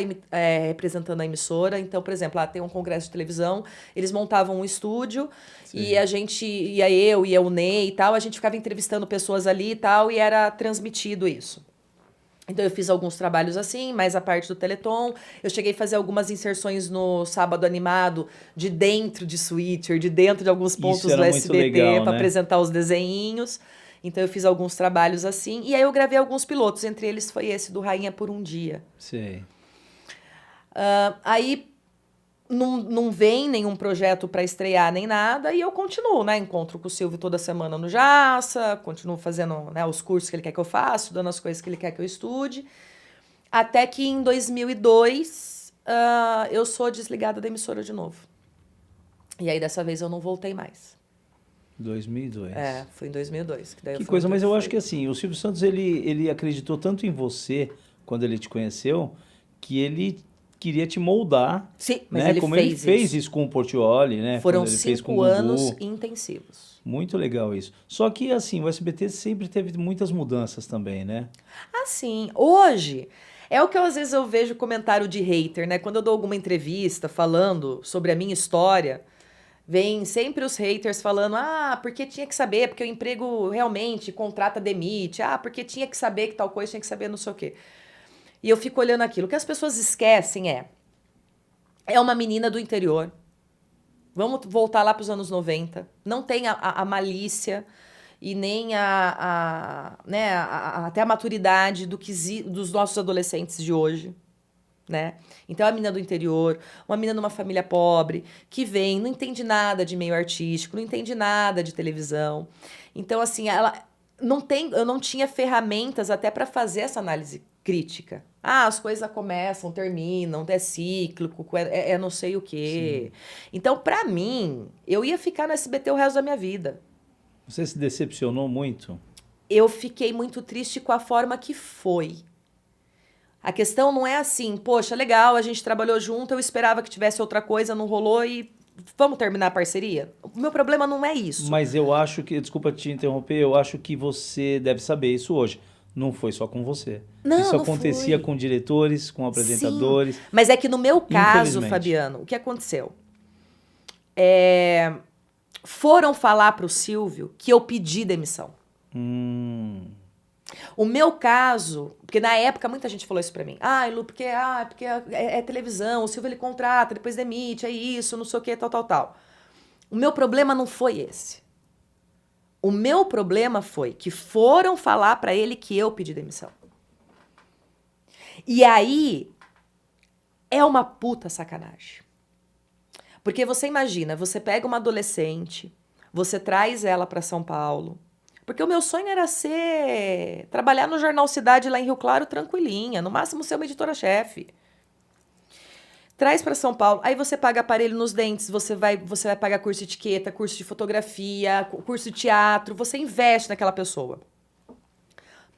representando a emissora. Então, por exemplo, lá tem um congresso de televisão, eles montavam um estúdio. Sim. E a gente, ia o Ney e tal, a gente ficava entrevistando pessoas ali e tal, e era transmitido isso. Então eu fiz alguns trabalhos assim, mais a parte do Teleton. Eu cheguei a fazer algumas inserções no Sábado Animado, de dentro de Switcher, de dentro de alguns pontos do SBT, para apresentar os desenhinhos. Então eu fiz alguns trabalhos assim. E aí eu gravei alguns pilotos, entre eles foi esse do Rainha por um Dia. Sim. Aí não vem nenhum projeto para estrear nem nada, e eu continuo, né? Encontro com o Silvio toda semana no Jaça, continuo fazendo, né, os cursos que ele quer que eu faça, dando as coisas que ele quer que eu estude. Até que em 2002 eu sou desligada da emissora de novo. E aí dessa vez eu não voltei mais. 2002. Foi em 2002. Que coisa, mas eu acho que assim, o Silvio Santos, ele acreditou tanto em você, quando ele te conheceu, que ele queria te moldar. Sim, mas né? ele Como fez ele fez isso com o Portiolli, né? Foram Quando ele fez com 5 anos intensivos. Muito legal isso. Só que, assim, o SBT sempre teve muitas mudanças também, né? Assim, hoje... É o que às vezes eu vejo comentário de hater, né? Quando eu dou alguma entrevista falando sobre a minha história, vem sempre os haters falando, porque tinha que saber, porque o emprego realmente contrata, demite, porque tinha que saber que tal coisa, tinha que saber não sei o quê. E eu fico olhando aquilo. O que as pessoas esquecem é uma menina do interior. Vamos voltar lá para os anos 90. Não tem a malícia e nem até a maturidade dos nossos adolescentes de hoje, né? Então, a menina do interior, uma menina numa família pobre, que vem, não entende nada de meio artístico, não entende nada de televisão. Então, assim, eu não tinha ferramentas até para fazer essa análise crítica. As coisas começam, terminam, é cíclico, é não sei o quê. Sim. Então, para mim, eu ia ficar no SBT o resto da minha vida. Você se decepcionou muito? Eu fiquei muito triste com a forma que foi. A questão não é assim, poxa, legal, a gente trabalhou junto, eu esperava que tivesse outra coisa, não rolou e vamos terminar a parceria? O meu problema não é isso. Mas eu acho que, desculpa te interromper, eu acho que você deve saber isso hoje. Não foi só com você. Não, isso não acontecia foi. Com diretores, com apresentadores. Sim, mas é que no meu caso, Fabiano, o que aconteceu? Foram falar para o Silvio que eu pedi demissão. O meu caso, porque na época muita gente falou isso pra mim. Lu, porque é televisão, o Silvio ele contrata, depois demite, é isso, não sei o que, tal. O meu problema não foi esse. O meu problema foi que foram falar pra ele que eu pedi demissão. E aí, é uma puta sacanagem. Porque você imagina, você pega uma adolescente, você traz ela pra São Paulo, porque o meu sonho era trabalhar no Jornal Cidade lá em Rio Claro tranquilinha, no máximo ser uma editora-chefe. Traz para São Paulo, aí você paga aparelho nos dentes, você vai pagar curso de etiqueta, curso de fotografia, curso de teatro, você investe naquela pessoa.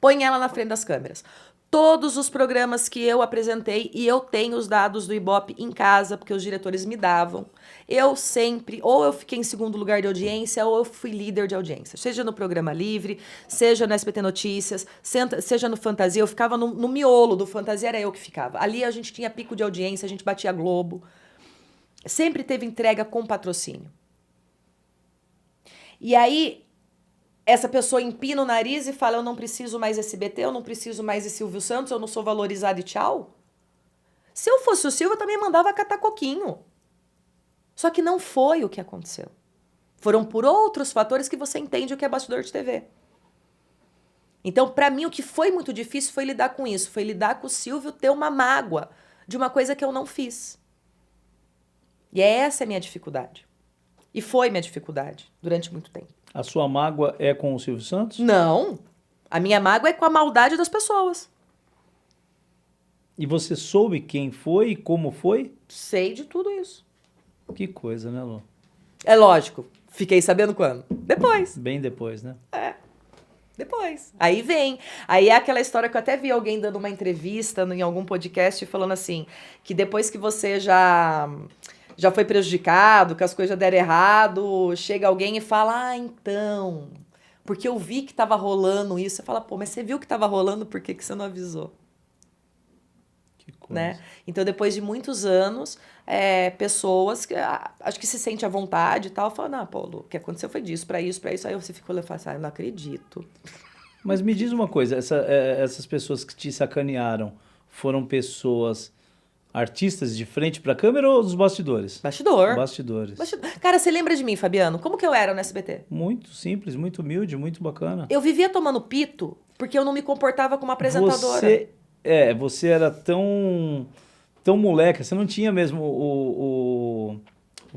Põe ela na frente das câmeras. Todos os programas que eu apresentei, e eu tenho os dados do Ibope em casa, porque os diretores me davam, eu sempre, ou eu fiquei em segundo lugar de audiência, ou eu fui líder de audiência. Seja no Programa Livre, seja no SBT Notícias, seja no Fantasia, eu ficava no miolo do Fantasia, era eu que ficava. Ali a gente tinha pico de audiência, a gente batia Globo. Sempre teve entrega com patrocínio. E aí, essa pessoa empina o nariz e fala, eu não preciso mais SBT, eu não preciso mais de Silvio Santos, eu não sou valorizado e tchau. Se eu fosse o Silvio, eu também mandava catar coquinho. Só que não foi o que aconteceu. Foram por outros fatores que você entende o que é bastidor de TV. Então, pra mim, o que foi muito difícil foi lidar com isso. Foi lidar com o Silvio ter uma mágoa de uma coisa que eu não fiz. E essa é a minha dificuldade. E foi minha dificuldade durante muito tempo. A sua mágoa é com o Silvio Santos? Não. A minha mágoa é com a maldade das pessoas. E você soube quem foi e como foi? Sei de tudo isso. Que coisa, né, Lu? É lógico. Fiquei sabendo quando? Depois. Bem depois, né? Depois. Aí vem. Aí é aquela história que eu até vi alguém dando uma entrevista em algum podcast falando assim, que depois que você já foi prejudicado, que as coisas já deram errado, chega alguém e fala, então, porque eu vi que tava rolando isso. Você fala, pô, mas você viu que tava rolando, por que você não avisou? Que coisa. Né? Então, depois de muitos anos, pessoas que acho que se sente à vontade e tal, falam, não, pô, Lu, o que aconteceu foi disso, pra isso. Aí você ficou olhando e fala assim, eu não acredito. Mas me diz uma coisa, essas pessoas que te sacanearam foram pessoas artistas de frente pra câmera ou dos bastidores? Bastidor. Bastidores. Cara, você lembra de mim, Fabiano? Como que eu era no SBT? Muito simples, muito humilde, muito bacana. Eu vivia tomando pito porque eu não me comportava como apresentadora. Você era tão moleca, você não tinha mesmo o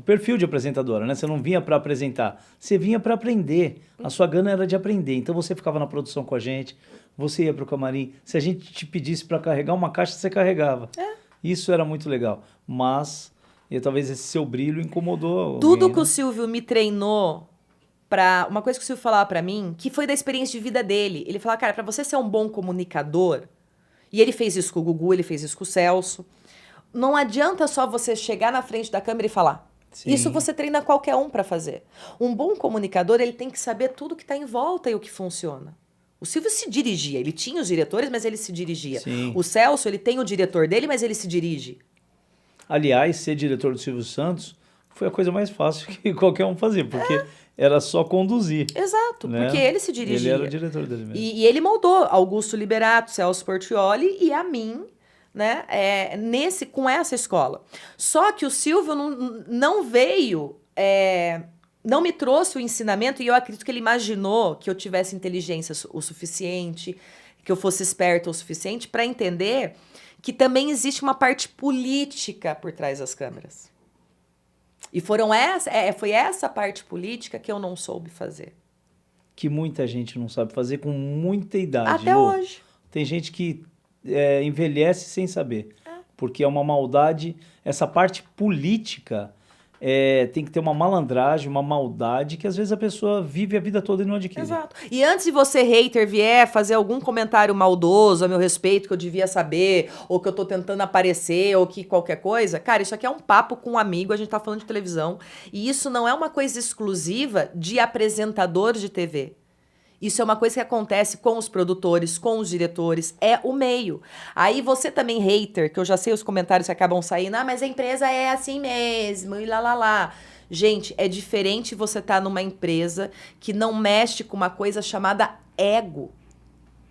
perfil de apresentadora, né? Você não vinha para apresentar, você vinha para aprender. A sua gana era de aprender. Então você ficava na produção com a gente, você ia pro camarim. Se a gente te pedisse para carregar uma caixa, você carregava. Isso era muito legal. Mas talvez esse seu brilho incomodou Tudo alguém, que o né? Silvio me treinou pra... Uma coisa que o Silvio falava pra mim, que foi da experiência de vida dele. Ele falava, cara, pra você ser um bom comunicador, e ele fez isso com o Gugu, ele fez isso com o Celso, não adianta só você chegar na frente da câmera e falar. Sim. Isso você treina qualquer um pra fazer. Um bom comunicador, ele tem que saber tudo que tá em volta e o que funciona. O Silvio se dirigia, ele tinha os diretores, mas ele se dirigia. Sim. O Celso, ele tem o diretor dele, mas ele se dirige. Aliás, ser diretor do Silvio Santos foi a coisa mais fácil que qualquer um fazia, porque era só conduzir. Exato, né? porque ele se dirigia. Ele era o diretor dele mesmo. E ele moldou Augusto Liberato, Celso Portiolli e a mim, né, com essa escola. Só que o Silvio não veio, não me trouxe o ensinamento, e eu acredito que ele imaginou que eu tivesse inteligência o suficiente, que eu fosse esperta o suficiente para entender que também existe uma parte política por trás das câmeras. E foi essa parte política que eu não soube fazer. Que muita gente não sabe fazer com muita idade. Até Lu. hoje. Tem gente que envelhece sem saber. Porque é uma maldade. Essa parte política tem que ter uma malandragem, uma maldade que às vezes a pessoa vive a vida toda e não adquire. Exato. E antes de você, hater, vier fazer algum comentário maldoso a meu respeito, que eu devia saber, ou que eu tô tentando aparecer, ou que qualquer coisa, cara, isso aqui é um papo com um amigo, a gente tá falando de televisão, e isso não é uma coisa exclusiva de apresentador de TV. Isso é uma coisa que acontece com os produtores, com os diretores, é o meio. Aí você também, hater, que eu já sei os comentários que acabam saindo, mas a empresa é assim mesmo, e lá. Gente, é diferente você estar numa empresa que não mexe com uma coisa chamada ego.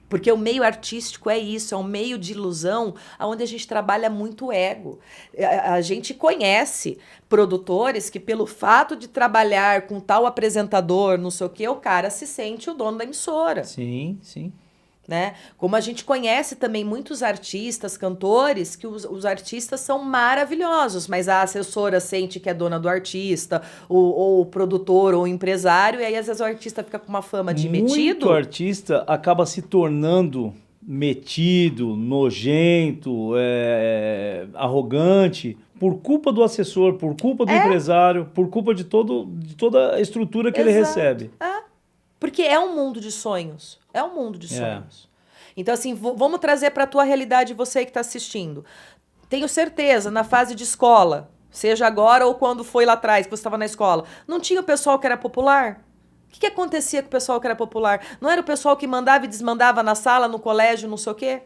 Porque o meio artístico é isso, é um meio de ilusão onde a gente trabalha muito ego. A gente conhece produtores que, pelo fato de trabalhar com tal apresentador, não sei o quê, o cara se sente o dono da emissora. Sim. Né? Como a gente conhece também muitos artistas, cantores, que os artistas são maravilhosos, mas a assessora sente que é dona do artista, ou o produtor, ou o empresário, e aí às vezes o artista fica com uma fama de metido. Muito artista acaba se tornando metido, nojento, arrogante, por culpa do assessor, por culpa do empresário, por culpa de toda a estrutura que ele recebe. Porque é um mundo de sonhos. É um mundo de sonhos. Então, assim, vamos trazer para a tua realidade você que está assistindo. Tenho certeza, na fase de escola, seja agora ou quando foi lá atrás, que você estava na escola, não tinha o pessoal que era popular? O que acontecia com o pessoal que era popular? Não era o pessoal que mandava e desmandava na sala, no colégio, não sei o quê?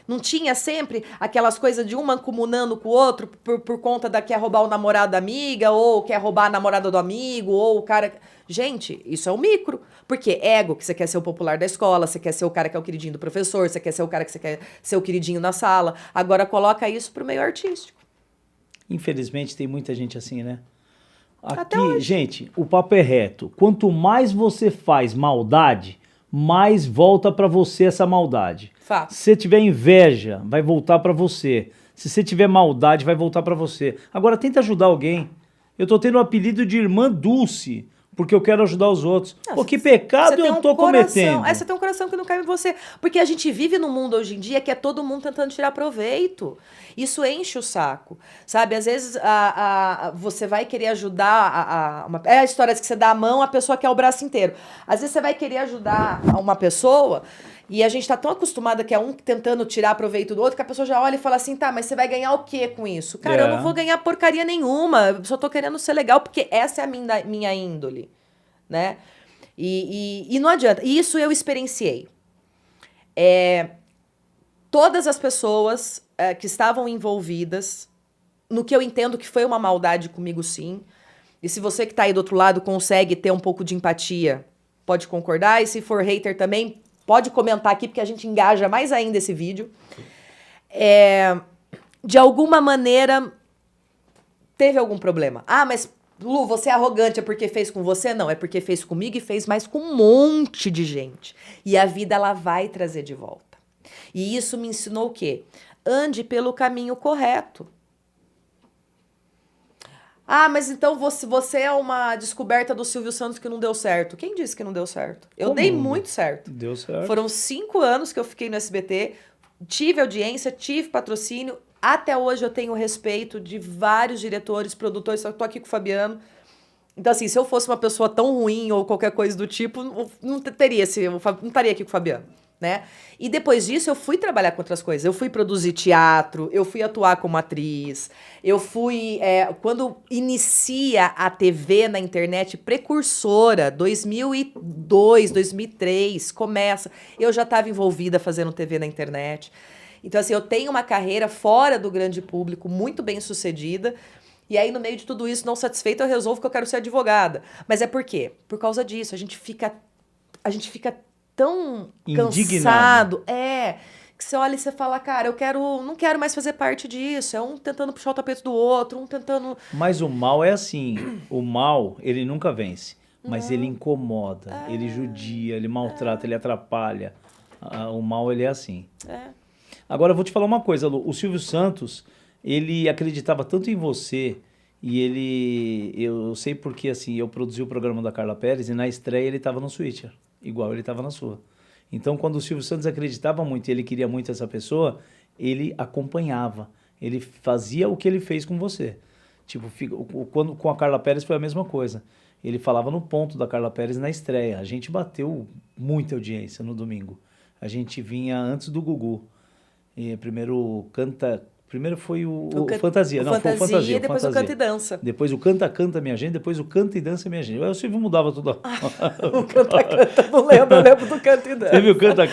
Não tinha sempre aquelas coisas de um mancomunando com o outro por conta da quer roubar o namorado da amiga, ou quer roubar a namorada do amigo, ou o cara... Gente, isso é o micro. Porque ego, que você quer ser o popular da escola, você quer ser o cara que é o queridinho do professor, você quer ser o cara que você quer ser o queridinho na sala. Agora coloca isso pro meio artístico. Infelizmente tem muita gente assim, né? Até Aqui, hoje. gente, o papo é reto. Quanto mais você faz maldade, mais volta pra você essa maldade. Fato. Se você tiver inveja, vai voltar pra você. Se você tiver maldade, vai voltar pra você. Agora tenta ajudar alguém. Eu tô tendo o apelido de Irmã Dulce, porque eu quero ajudar os outros. Não, Pô, que pecado tem eu um tô coração. cometendo? Você tem um coração que não cabe em você. Porque a gente vive num mundo hoje em dia que é todo mundo tentando tirar proveito. Isso enche o saco. Sabe, às vezes você vai querer ajudar é a história de que você dá a mão, a pessoa quer o braço inteiro. Às vezes você vai querer ajudar uma pessoa e a gente tá tão acostumada que é um tentando tirar proveito do outro que a pessoa já olha e fala assim, tá, mas você vai ganhar o quê com isso? Cara, eu não vou ganhar porcaria nenhuma. Eu só tô querendo ser legal porque essa é a minha índole. Né? E não adianta. E isso eu experienciei. Todas as pessoas que estavam envolvidas, no que eu entendo que foi uma maldade comigo, sim. E se você que está aí do outro lado consegue ter um pouco de empatia, pode concordar. E se for hater também, pode comentar aqui, porque a gente engaja mais ainda esse vídeo. De alguma maneira, teve algum problema. Ah, mas Lu, você é arrogante, é porque fez com você? Não, é porque fez comigo e fez mais com um monte de gente. E a vida, ela vai trazer de volta. E isso me ensinou o quê? Ande pelo caminho correto. Ah, mas então você é uma descoberta do Silvio Santos que não deu certo. Quem disse que não deu certo? Eu Como dei não muito certo. Deu certo. Foram 5 anos que eu fiquei no SBT, tive audiência, tive patrocínio. Até hoje eu tenho respeito de vários diretores, produtores, só que tô aqui com o Fabiano. Então, assim, se eu fosse uma pessoa tão ruim ou qualquer coisa do tipo, não estaria aqui com o Fabiano, né? E depois disso, eu fui trabalhar com outras coisas. Eu fui produzir teatro, eu fui atuar como atriz, eu fui... quando inicia a TV na internet, precursora, 2002, 2003, começa. Eu já estava envolvida fazendo TV na internet. Então, assim, eu tenho uma carreira fora do grande público, muito bem sucedida. E aí, no meio de tudo isso, não satisfeita, eu resolvo que eu quero ser advogada. Mas é por quê? Por causa disso. A gente fica tão indignado. cansado. Que você olha e você fala, cara, não quero mais fazer parte disso. É um tentando puxar o tapete do outro, um tentando... Mas o mal é assim. O mal, ele nunca vence. Mas ele incomoda, ele judia, ele maltrata, ele atrapalha. O mal, ele é assim. Agora, eu vou te falar uma coisa, Lu. O Silvio Santos, ele acreditava tanto em você, e eu sei porque, assim, eu produzi o programa da Carla Perez, e na estreia ele estava no Switcher, igual ele estava na sua. Então, quando o Silvio Santos acreditava muito e ele queria muito essa pessoa, ele acompanhava, ele fazia o que ele fez com você. Tipo, quando com a Carla Perez foi a mesma coisa. Ele falava no ponto da Carla Perez na estreia. A gente bateu muita audiência no domingo. A gente vinha antes do Gugu. E primeiro foi o Fantasia. Não, foi o Fantasia. Depois Fantasia. o Canta e Dança. Depois o Canta Minha Gente, depois o Canta e Dança Minha Gente. O Silvio mudava tudo. O Canta, não lembro, eu lembro do Canta e Dança. Teve o Canta,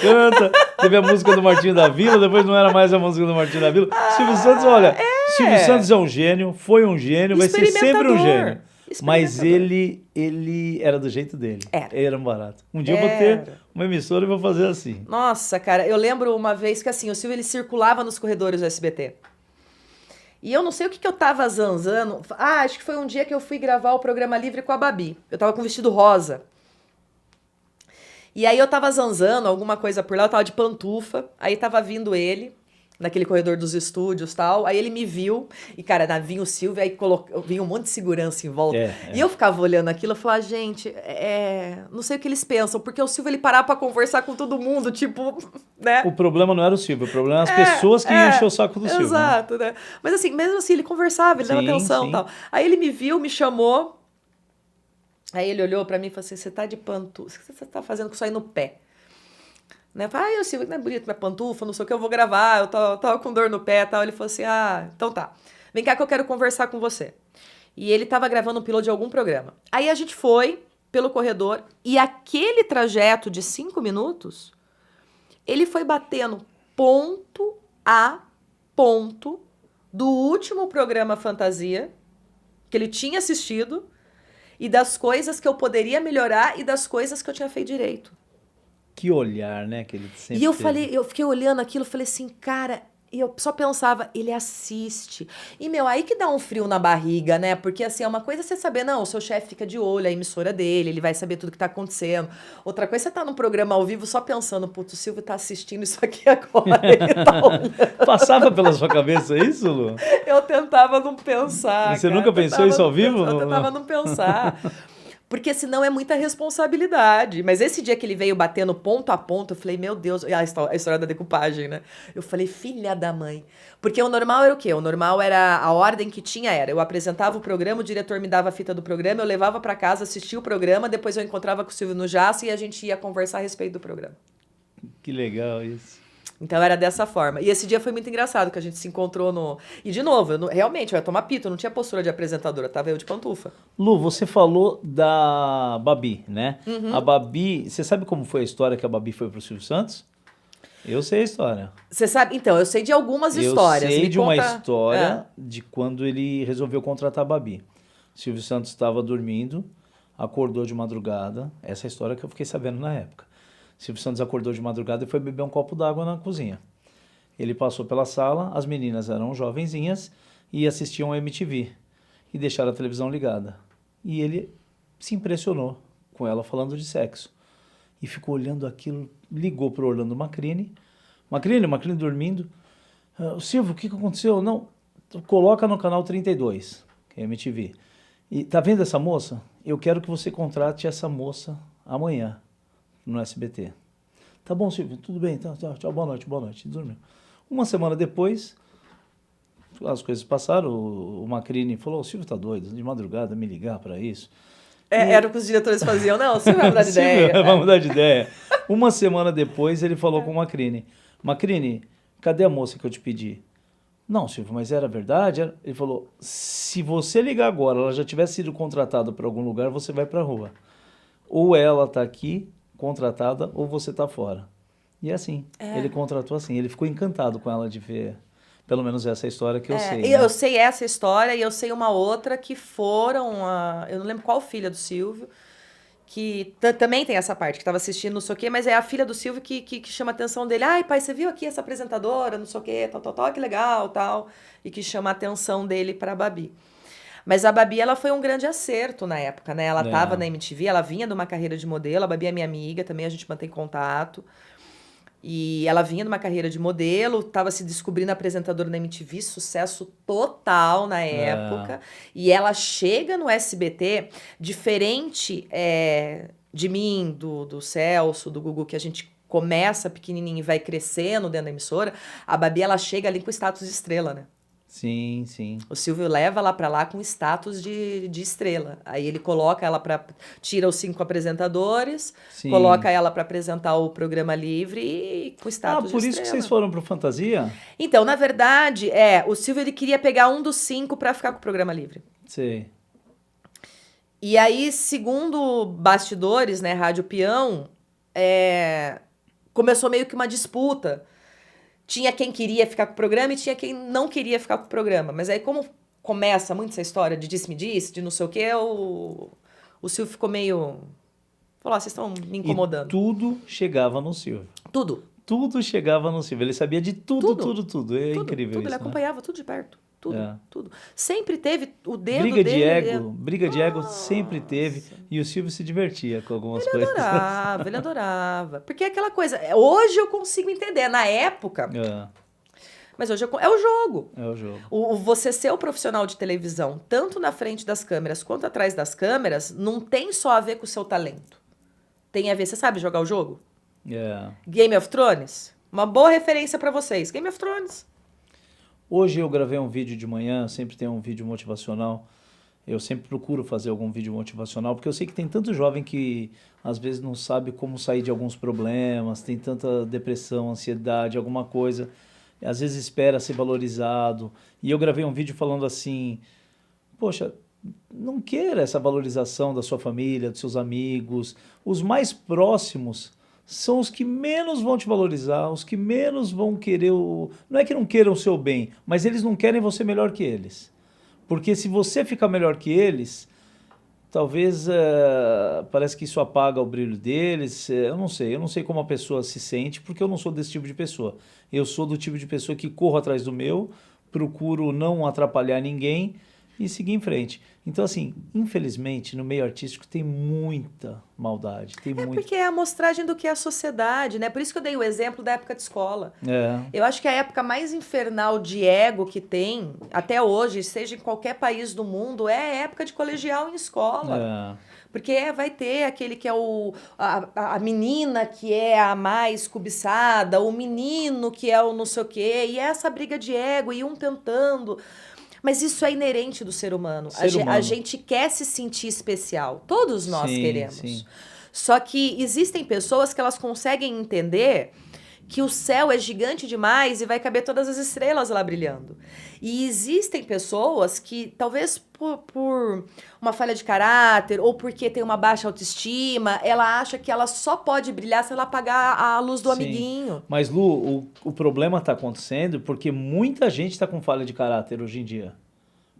teve a música do Martinho da Vila, depois não era mais a música do Martinho da Vila. Silvio Santos, olha, Silvio Santos é um gênio, foi um gênio, vai ser sempre um gênio. Mas ele era do jeito dele. Era um barato. Um dia eu vou ter uma emissora e vou fazer assim. Nossa, cara, eu lembro uma vez que assim, o Silvio ele circulava nos corredores do SBT. E eu não sei o que eu tava zanzando. Acho que foi um dia que eu fui gravar o programa Livre com a Babi. Eu tava com um vestido rosa. E aí eu tava zanzando alguma coisa por lá, eu tava de pantufa. Aí tava vindo ele, naquele corredor dos estúdios e tal. Aí ele me viu, e cara, vinha o Silvio, aí vinha um monte de segurança em volta. E eu ficava olhando aquilo, eu falava, gente, não sei o que eles pensam, porque o Silvio, ele parava pra conversar com todo mundo, tipo, né? O problema não era o Silvio, o problema eram as pessoas que iam encher o saco do Silvio. Exato, né? Mas assim, mesmo assim, ele conversava, ele dava atenção e tal. Aí ele me viu, me chamou, aí ele olhou pra mim e falou assim, você tá de pantufa, o que você tá fazendo com isso aí no pé? Né? Falei, eu Silvio, não é bonito minha pantufa, não sei o que, eu vou gravar, eu tava com dor no pé e tal. Ele falou assim, então tá, vem cá que eu quero conversar com você. E ele tava gravando um piloto de algum programa. Aí a gente foi pelo corredor e aquele trajeto de 5 minutos, ele foi batendo ponto a ponto do último programa Fantasia que ele tinha assistido e das coisas que eu poderia melhorar e das coisas que eu tinha feito direito. Que olhar, né, que ele sempre E eu teve. falei, eu fiquei olhando aquilo, falei assim, cara, e eu só pensava, ele assiste. E, meu, aí que dá um frio na barriga, né? Porque, assim, é uma coisa você saber, não, o seu chefe fica de olho, a emissora dele, ele vai saber tudo que tá acontecendo. Outra coisa, você tá num programa ao vivo só pensando, putz, o Silvio tá assistindo isso aqui agora, ele tá olhando. Passava pela sua cabeça isso, Lu? Eu tentava não pensar, Você cara. nunca pensou isso ao vivo? Eu tentava não pensar. Porque senão é muita responsabilidade. Mas esse dia que ele veio batendo ponto a ponto, eu falei, meu Deus, e a história da decupagem, né? Eu falei, filha da mãe. Porque o normal era o quê? O normal era, a ordem que tinha era, eu apresentava o programa, o diretor me dava a fita do programa, eu levava pra casa, assistia o programa, depois eu encontrava com o Silvio no Jasso e a gente ia conversar a respeito do programa. Que legal isso. Então era dessa forma. E esse dia foi muito engraçado, que a gente se encontrou no... E de novo, realmente, eu ia tomar pito, eu não tinha postura de apresentadora, tava eu de pantufa. Lu, você falou da Babi, né? Uhum. A Babi, você sabe como foi a história que a Babi foi pro Silvio Santos? Eu sei a história. Você sabe? Então, eu sei de algumas histórias. Eu sei Me de uma conta... história de quando ele resolveu contratar a Babi. Silvio Santos estava dormindo, acordou de madrugada. Essa é a história que eu fiquei sabendo na época. Silvio Santos acordou de madrugada e foi beber um copo d'água na cozinha. Ele passou pela sala, as meninas eram jovenzinhas e assistiam a MTV e deixaram a televisão ligada. E ele se impressionou com ela falando de sexo. E ficou olhando aquilo, ligou para o Orlando Macrini. Macrini dormindo. Silvio, o que aconteceu? Não, coloca no canal 32, que é MTV. E tá vendo essa moça? Eu quero que você contrate essa moça amanhã no SBT. Tá bom, Silvio, tudo bem, tá, tchau, boa noite, dormiu. Uma semana depois, as coisas passaram, o Macrini falou, o Silvio tá doido, de madrugada me ligar para isso. Era o que os diretores faziam. Não, o Silvio vai mudar de ideia. Silvio, vai mudar de ideia. Uma semana depois, ele falou com o Macrini, Macrini, cadê a moça que eu te pedi? Não, Silvio, mas era verdade? Ele falou, se você ligar agora, ela já tivesse sido contratada para algum lugar, você vai para a rua. Ou ela tá aqui, contratada, ou você tá fora. E é assim, ele contratou assim, ele ficou encantado com ela de ver, pelo menos essa história que eu sei. Eu Né? sei essa história e eu sei uma outra que foram, eu não lembro qual filha do Silvio, que também tem essa parte, que estava assistindo não sei o quê, mas é a filha do Silvio que chama a atenção dele. Ai, pai, você viu aqui essa apresentadora, não sei o quê, tal, que legal, tal. E que chama a atenção dele para a Babi. Mas a Babi, ela foi um grande acerto na época, né? Ela estava na MTV, ela vinha de uma carreira de modelo, a Babi é minha amiga, também a gente mantém contato. E ela vinha de uma carreira de modelo, estava se descobrindo apresentadora na MTV, sucesso total na época. E ela chega no SBT, diferente de mim, do Celso, do Gugu, que a gente começa pequenininho e vai crescendo dentro da emissora. A Babi, ela chega ali com status de estrela, né? Sim, sim. O Silvio leva ela pra lá com status de estrela. Aí ele coloca ela tira os 5 apresentadores, Sim. coloca ela pra apresentar o programa livre e com status de estrela. Por isso que vocês foram pro Fantasia? Então, na verdade, o Silvio ele queria pegar um dos 5 pra ficar com o programa livre. Sei. E aí, segundo bastidores, né, Rádio Peão, começou meio que uma disputa. Tinha quem queria ficar com o programa e tinha quem não queria ficar com o programa. Mas aí, como começa muito essa história de disse-me-disse, de não sei o quê, o Silvio ficou meio... Falou, vocês estão me incomodando. E tudo chegava no Silvio. Tudo. Tudo chegava no Silvio. Ele sabia de tudo. É incrível tudo. isso, Ele acompanhava tudo de perto. Tudo. Sempre teve o dedo briga dele... Briga de ego sempre teve. E o Silvio se divertia com algumas coisas. Ele adorava. Porque é aquela coisa... Hoje eu consigo entender. Na época... Mas hoje é o jogo. É o jogo. Você ser o profissional de televisão, tanto na frente das câmeras quanto atrás das câmeras, não tem só a ver com o seu talento. Tem a ver... Você sabe jogar o jogo? Game of Thrones? Uma boa referência pra vocês. Game of Thrones. Hoje eu gravei um vídeo de manhã, sempre tem um vídeo motivacional, Eu sempre procuro fazer algum vídeo motivacional, porque eu sei que tem tanto jovem que às vezes não sabe como sair de alguns problemas, tem tanta depressão, ansiedade, alguma coisa, às vezes espera ser valorizado. E eu gravei um vídeo falando assim, poxa, não queira essa valorização da sua família, dos seus amigos. Os mais próximos são os que menos vão te valorizar, os que menos vão querer o... Não é que não queiram o seu bem, mas eles não querem você melhor que eles. Porque se você ficar melhor que eles, talvez parece que isso apaga o brilho deles. Eu não sei como a pessoa se sente, porque eu não sou desse tipo de pessoa. Eu sou do tipo de pessoa que corro atrás do meu, procuro não atrapalhar ninguém e seguir em frente. Então, assim, infelizmente, no meio artístico tem muita maldade, tem É muito. porque é a amostragem do que é a sociedade, né? Por isso que eu dei o exemplo da época de escola. É, Eu acho que a época mais infernal de ego que tem, até hoje, seja em qualquer país do mundo, é a época de colegial em escola. é, Porque vai ter aquele que é a menina que é a mais cobiçada, o menino que é o não sei o quê, e essa briga de ego, e um tentando. Mas isso é inerente do ser humano. ser A humano. gente quer se sentir especial. Todos nós Sim, queremos. sim, Só que existem pessoas que elas conseguem entender que o céu é gigante demais e vai caber todas as estrelas lá brilhando. E existem pessoas que, talvez por uma falha de caráter ou porque tem uma baixa autoestima, ela acha que ela só pode brilhar se ela apagar a luz do sim. amiguinho. Mas, Lu, o problema está acontecendo porque muita gente está com falha de caráter hoje em dia.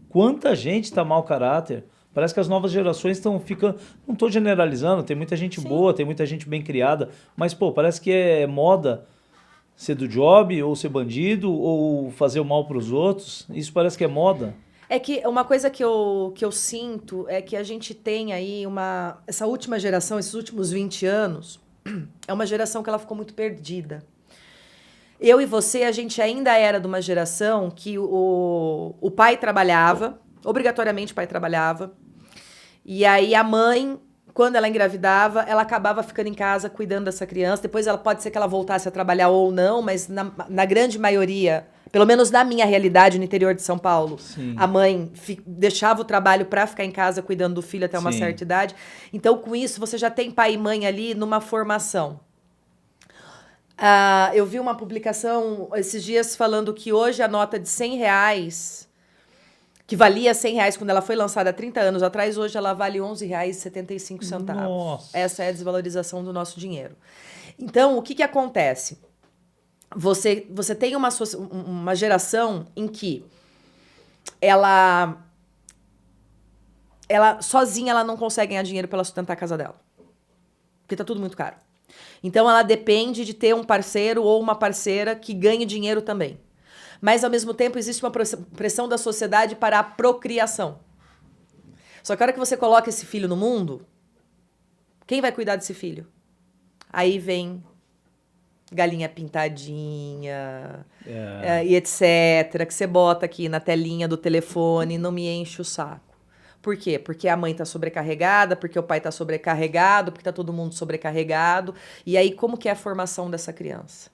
Quanta gente está mau caráter. Parece que as novas gerações estão ficando. Não estou generalizando, tem muita gente Sim. boa, tem muita gente bem criada, mas, pô, parece que é moda ser do job, ou ser bandido, ou fazer o mal para os outros. Isso parece que é moda. É que uma coisa que eu sinto é que a gente tem aí essa última geração, esses últimos 20 anos, é uma geração que ela ficou muito perdida. Eu e você, a gente ainda era de uma geração que o pai trabalhava, obrigatoriamente o pai trabalhava, e aí a mãe, quando ela engravidava, ela acabava ficando em casa cuidando dessa criança. Depois ela pode ser que ela voltasse a trabalhar ou não, mas na grande maioria, pelo menos na minha realidade no interior de São Paulo, a Sim, mãe deixava o trabalho para ficar em casa cuidando do filho até uma sim. certa idade. Então, com isso, você já tem pai e mãe ali numa formação. Eu vi uma publicação esses dias falando que hoje a nota de R$ 100, que valia R$ 100 quando ela foi lançada há 30 anos atrás, hoje ela vale R$ 11,75. Essa é a Nossa. desvalorização do nosso dinheiro. Então, o que que acontece? Você tem uma geração em que ela sozinha ela não consegue ganhar dinheiro para ela sustentar a casa dela. Porque tá tudo muito caro. Então ela depende de ter um parceiro ou uma parceira que ganhe dinheiro também. Mas ao mesmo tempo existe uma pressão da sociedade para a procriação. Só que a hora que você coloca esse filho no mundo, quem vai cuidar desse filho? Aí vem galinha pintadinha, É, e etc, que você bota aqui na telinha do telefone, não me enche o saco. Por quê? Porque a mãe tá sobrecarregada, porque o pai tá sobrecarregado, porque tá todo mundo sobrecarregado. E aí, como que é a formação dessa criança?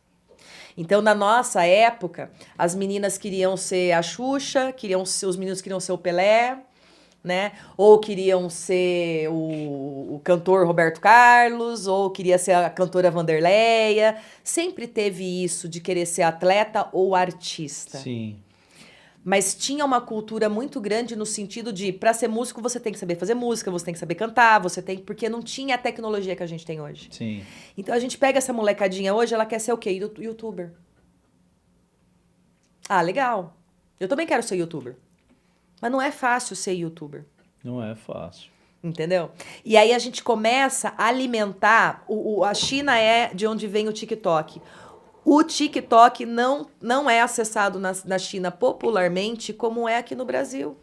Então, na nossa época, as meninas queriam ser a Xuxa, os meninos queriam ser o Pelé, né? Ou queriam ser o cantor Roberto Carlos, ou queria ser a cantora Vanderleia. Sempre teve isso de querer ser atleta ou artista. sim, Mas tinha uma cultura muito grande no sentido de, para ser músico, você tem que saber fazer música, você tem que saber cantar, porque não tinha a tecnologia que a gente tem hoje. sim. Então a gente pega essa molecadinha hoje, ela quer ser o quê? YouTuber. Ah, legal. Eu também quero ser YouTuber. Mas não é fácil ser YouTuber. Não é fácil. Entendeu? E aí a gente começa a alimentar. A China é de onde vem o TikTok. O TikTok não é acessado na China popularmente como é aqui no Brasil.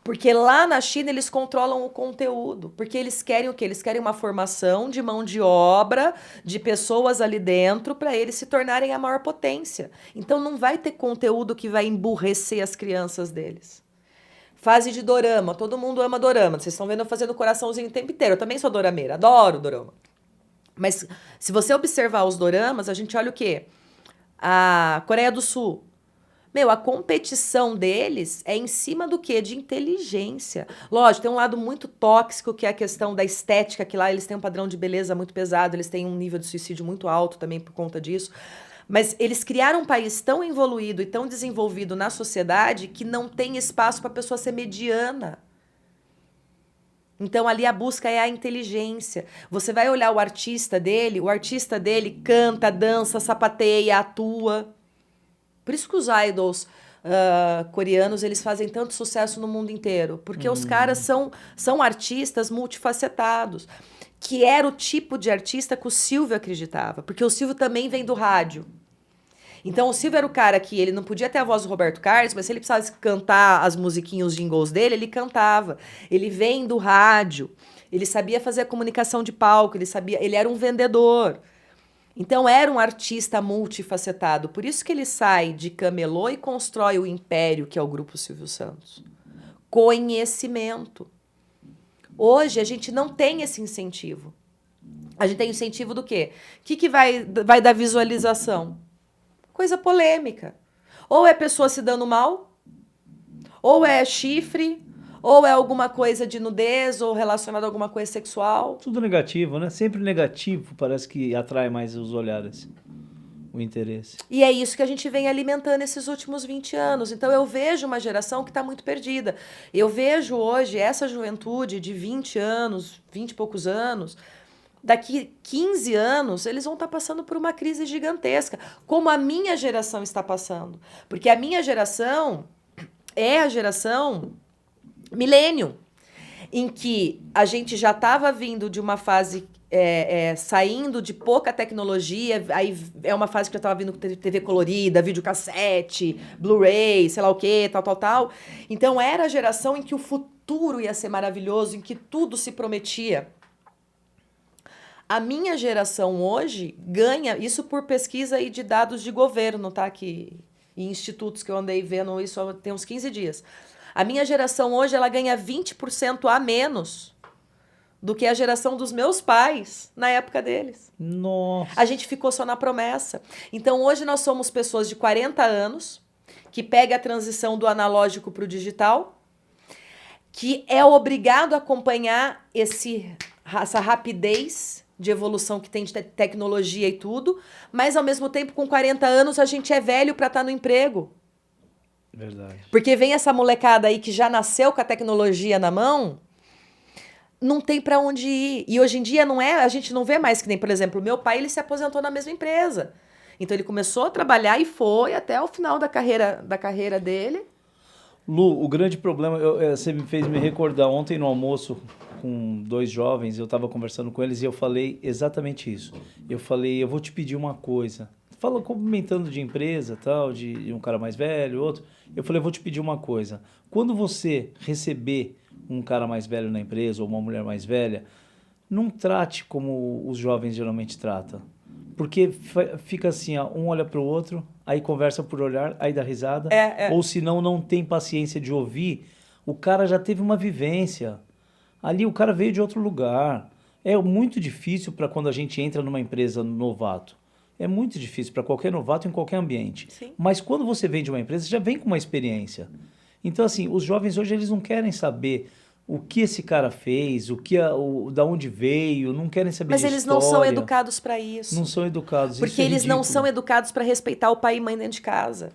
Porque lá na China eles controlam o conteúdo. Porque eles querem o quê? Eles querem uma formação de mão de obra, de pessoas ali dentro, para eles se tornarem a maior potência. Então não vai ter conteúdo que vai emburrecer as crianças deles. Fase de dorama. Todo mundo ama dorama. Vocês estão vendo eu fazendo coraçãozinho o tempo inteiro. Eu também sou dorameira. Adoro dorama. Mas se você observar os doramas, a gente olha o quê? A Coreia do Sul. Meu, a competição deles é em cima do quê? De inteligência. Lógico, tem um lado muito tóxico, que é a questão da estética, que lá eles têm um padrão de beleza muito pesado, eles têm um nível de suicídio muito alto também por conta disso. Mas eles criaram um país tão evoluído e tão desenvolvido na sociedade que não tem espaço para a pessoa ser mediana. Então ali a busca é a inteligência. Você vai olhar o artista dele canta, dança, sapateia, atua. Por isso que os idols coreanos eles fazem tanto sucesso no mundo inteiro. Porque os caras são artistas multifacetados. Que era o tipo de artista que o Silvio acreditava. Porque o Silvio também vem do rádio. Então o Silvio era o cara que ele não podia ter a voz do Roberto Carlos, mas se ele precisasse cantar as musiquinhas, os jingles dele, ele cantava. Ele vem do rádio. Ele sabia fazer a comunicação de palco, ele era um vendedor. Então era um artista multifacetado. Por isso que ele sai de camelô e constrói o império que é o Grupo Silvio Santos. Conhecimento. Hoje a gente não tem esse incentivo. A gente tem incentivo do quê? O que vai dar visualização? Coisa polêmica. Ou é pessoa se dando mal, ou é chifre, ou é alguma coisa de nudez, ou relacionado a alguma coisa sexual. Tudo negativo, né? Sempre negativo parece que atrai mais os olhares, o interesse. E é isso que a gente vem alimentando esses últimos 20 anos. Então eu vejo uma geração que está muito perdida. Eu vejo hoje essa juventude de 20 anos, 20 e poucos anos, daqui 15 anos, eles vão estar passando por uma crise gigantesca, como a minha geração está passando. Porque a minha geração é a geração milênio, em que a gente já estava vindo de uma fase saindo de pouca tecnologia, aí é uma fase que já estava vindo com TV colorida, videocassete, Blu-ray, sei lá o quê, tal. Então era a geração em que o futuro ia ser maravilhoso, em que tudo se prometia. A minha geração hoje ganha, isso por pesquisa aí de dados de governo, tá? Que, em institutos que eu andei vendo isso tem uns 15 dias. A minha geração hoje, ela ganha 20% a menos do que a geração dos meus pais na época deles. Nossa. A gente ficou só na promessa. Então hoje nós somos pessoas de 40 anos que pega a transição do analógico para o digital, que é obrigado a acompanhar essa rapidez de evolução que tem de tecnologia e tudo, mas ao mesmo tempo com 40 anos a gente é velho para estar no emprego. Verdade. Porque vem essa molecada aí que já nasceu com a tecnologia na mão, não tem para onde ir. E hoje em dia a gente não vê mais que nem, por exemplo, o meu pai, ele se aposentou na mesma empresa. Então ele começou a trabalhar e foi até o final da carreira dele. Lu, o grande problema, você me fez me recordar ontem no almoço com 2 jovens, eu estava conversando com eles e eu falei exatamente isso. Eu falei, eu vou te pedir uma coisa. Fala, comentando de empresa, tal, de um cara mais velho, outro. Eu falei, eu vou te pedir uma coisa. Quando você receber um cara mais velho na empresa ou uma mulher mais velha, não trate como os jovens geralmente tratam. Porque fica assim, ó, um olha para o outro, aí conversa por olhar, aí dá risada. Ou senão não tem paciência de ouvir. O cara já teve uma vivência. Ali o cara veio de outro lugar. É muito difícil para quando a gente entra numa empresa novato. É muito difícil para qualquer novato em qualquer ambiente. Sim. Mas quando você vem de uma empresa, você já vem com uma experiência. Então, assim, os jovens hoje eles não querem saber o que esse cara fez, da onde veio, não querem saber Mas de eles história. não são educados para isso. Não são educados. Porque isso é eles não ridículo. são educados para respeitar o pai e mãe dentro de casa.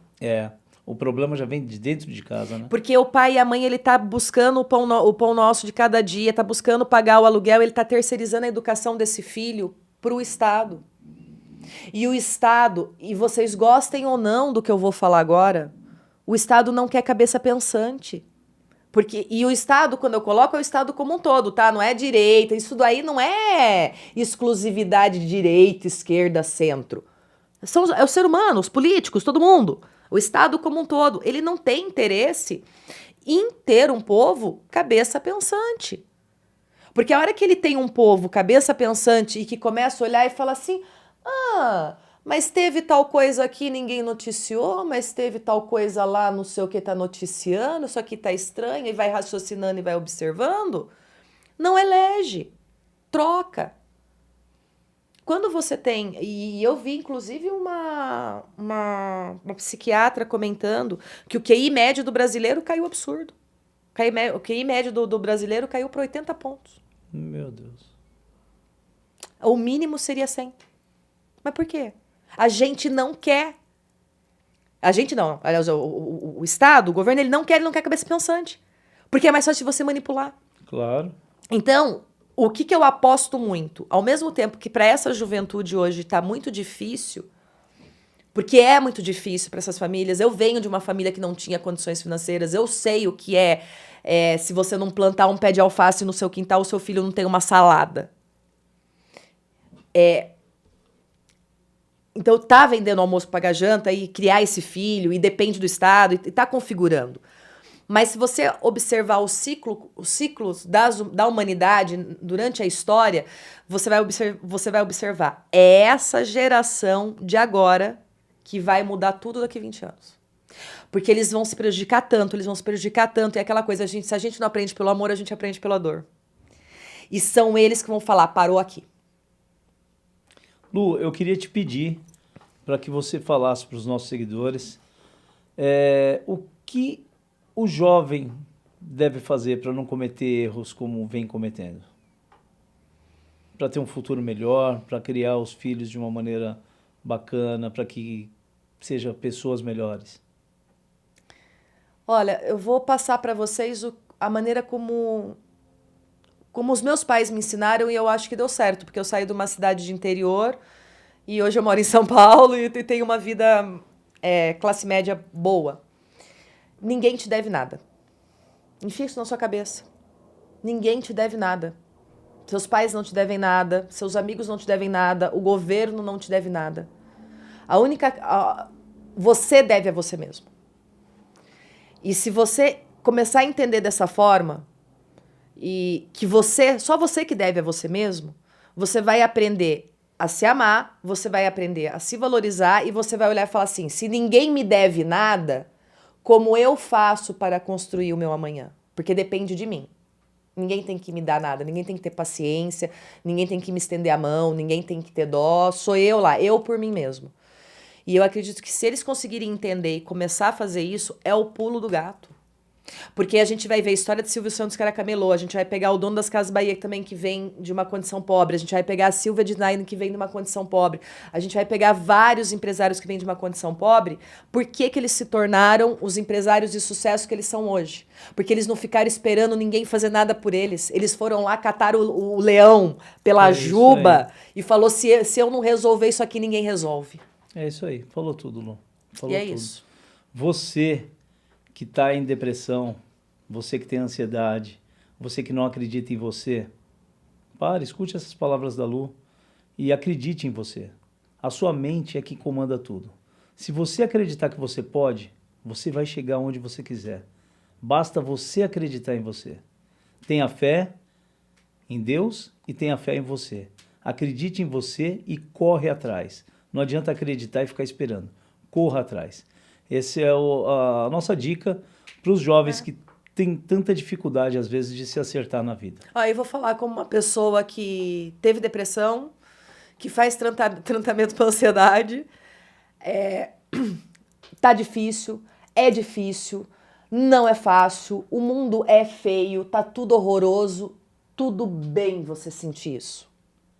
O problema já vem de dentro de casa, né? Porque o pai e a mãe, ele tá buscando o pão nosso de cada dia, tá buscando pagar o aluguel, ele tá terceirizando a educação desse filho pro Estado. E o Estado, e vocês gostem ou não do que eu vou falar agora, o Estado não quer cabeça pensante. E o Estado, quando eu coloco, é o Estado como um todo, tá? Não é direita, isso daí não é exclusividade de direita, esquerda, centro. É o ser humano, os políticos, todo mundo. O Estado como um todo. Ele não tem interesse em ter um povo cabeça pensante. Porque a hora que ele tem um povo cabeça pensante e que começa a olhar e fala assim, mas teve tal coisa aqui, ninguém noticiou, mas teve tal coisa lá, não sei o que tá noticiando, isso aqui tá estranho, e vai raciocinando e vai observando, não elege, troca. quando você tem... E eu vi, inclusive, uma psiquiatra comentando que o QI médio do brasileiro caiu absurdo. O QI médio do brasileiro caiu para 80 pontos. Meu Deus. O mínimo seria 100. Mas por quê? A gente não quer. A gente não. Aliás, o Estado, o governo, ele não quer cabeça pensante. Porque é mais fácil de você manipular. Claro. Então, o que eu aposto muito? Ao mesmo tempo que para essa juventude hoje está muito difícil, porque é muito difícil para essas famílias. Eu venho de uma família que não tinha condições financeiras. Eu sei o que é se você não plantar um pé de alface no seu quintal, o seu filho não tem uma salada. Então, tá vendendo almoço para pagar janta e criar esse filho, e depende do Estado, e tá configurando. Mas se você observar os ciclos da humanidade durante a história, você vai observar. É essa geração de agora que vai mudar tudo daqui a 20 anos. Porque eles vão se prejudicar tanto, e aquela coisa, se a gente não aprende pelo amor, a gente aprende pela dor. E são eles que vão falar, parou aqui. Lu, eu queria te pedir para que você falasse para os nossos seguidores o que o jovem deve fazer para não cometer erros como vem cometendo. Para ter um futuro melhor, para criar os filhos de uma maneira bacana, para que sejam pessoas melhores. Olha, eu vou passar para vocês a maneira como os meus pais me ensinaram, e eu acho que deu certo, porque eu saí de uma cidade de interior e hoje eu moro em São Paulo e tenho uma vida classe média boa. Ninguém te deve nada. Enfia isso na sua cabeça. Ninguém te deve nada. Seus pais não te devem nada, seus amigos não te devem nada, o governo não te deve nada. Você deve a você mesmo. E se você começar a entender dessa forma, e que só você que deve a você mesmo, você vai aprender a se amar, você vai aprender a se valorizar, e você vai olhar e falar assim, se ninguém me deve nada, como eu faço para construir o meu amanhã? Porque depende de mim. Ninguém tem que me dar nada, ninguém tem que ter paciência, ninguém tem que me estender a mão, ninguém tem que ter dó, sou eu lá, eu por mim mesmo. E eu acredito que se eles conseguirem entender e começar a fazer isso, é o pulo do gato. Porque a gente vai ver a história de Silvio Santos, que era camelô, a gente vai pegar o dono das Casas Bahia, que também que vem de uma condição pobre, a gente vai pegar a Silvia de Naino, que vem de uma condição pobre, a gente vai pegar vários empresários que vêm de uma condição pobre. Por que eles se tornaram os empresários de sucesso que eles são hoje? Porque eles não ficaram esperando ninguém fazer nada por eles. Eles foram lá catar o leão pela juba e falou, se eu não resolver isso aqui, ninguém resolve. É isso aí, falou tudo, Lu. Falou e é tudo. isso. Você que está em depressão, você que tem ansiedade, você que não acredita em você, escute essas palavras da Lu e acredite em você. A sua mente é que comanda tudo. Se você acreditar que você pode, você vai chegar onde você quiser. Basta você acreditar em você. Tenha fé em Deus e tenha fé em você. Acredite em você e corre atrás. Não adianta acreditar e ficar esperando. Corra atrás. Essa é a nossa dica para os jovens que têm tanta dificuldade, às vezes, de se acertar na vida. Eu vou falar como uma pessoa que teve depressão, que faz tratamento para ansiedade. Tá difícil, é difícil, não é fácil, o mundo é feio, tá tudo horroroso. Tudo bem você sentir isso.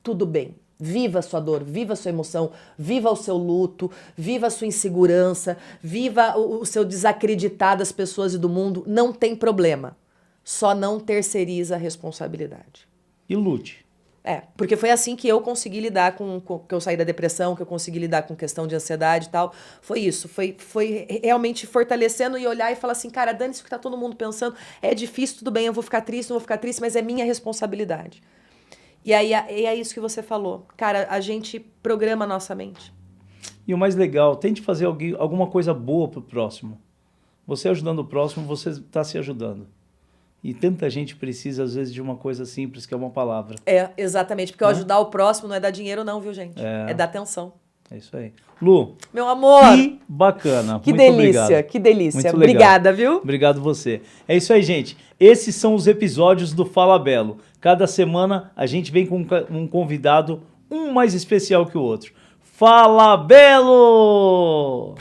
Tudo bem. Viva a sua dor, viva a sua emoção, viva o seu luto, viva a sua insegurança, viva o seu desacreditar das pessoas e do mundo. Não tem problema. Só não terceiriza a responsabilidade. E lute. Porque foi assim que eu consegui lidar que eu saí da depressão, que eu consegui lidar com questão de ansiedade e tal. Foi isso, foi realmente fortalecendo e olhar e falar assim, cara, dane-se o que tá todo mundo pensando. É difícil, tudo bem, eu vou ficar triste, não vou ficar triste, mas é minha responsabilidade. E aí é isso que você falou. Cara, a gente programa a nossa mente. E o mais legal, tente fazer alguma coisa boa pro próximo. Você ajudando o próximo, você está se ajudando. E tanta gente precisa, às vezes, de uma coisa simples, que é uma palavra. Exatamente. Porque ajudar o próximo não é dar dinheiro não, viu, gente? É dar atenção. É isso aí. Lu, meu amor, que bacana. Que muito delícia, obrigado. Que delícia. Muito Obrigada, viu? Obrigado você. É isso aí, gente. Esses são os episódios do Fala Belo. Cada semana a gente vem com um convidado um mais especial que o outro. Fala Belo!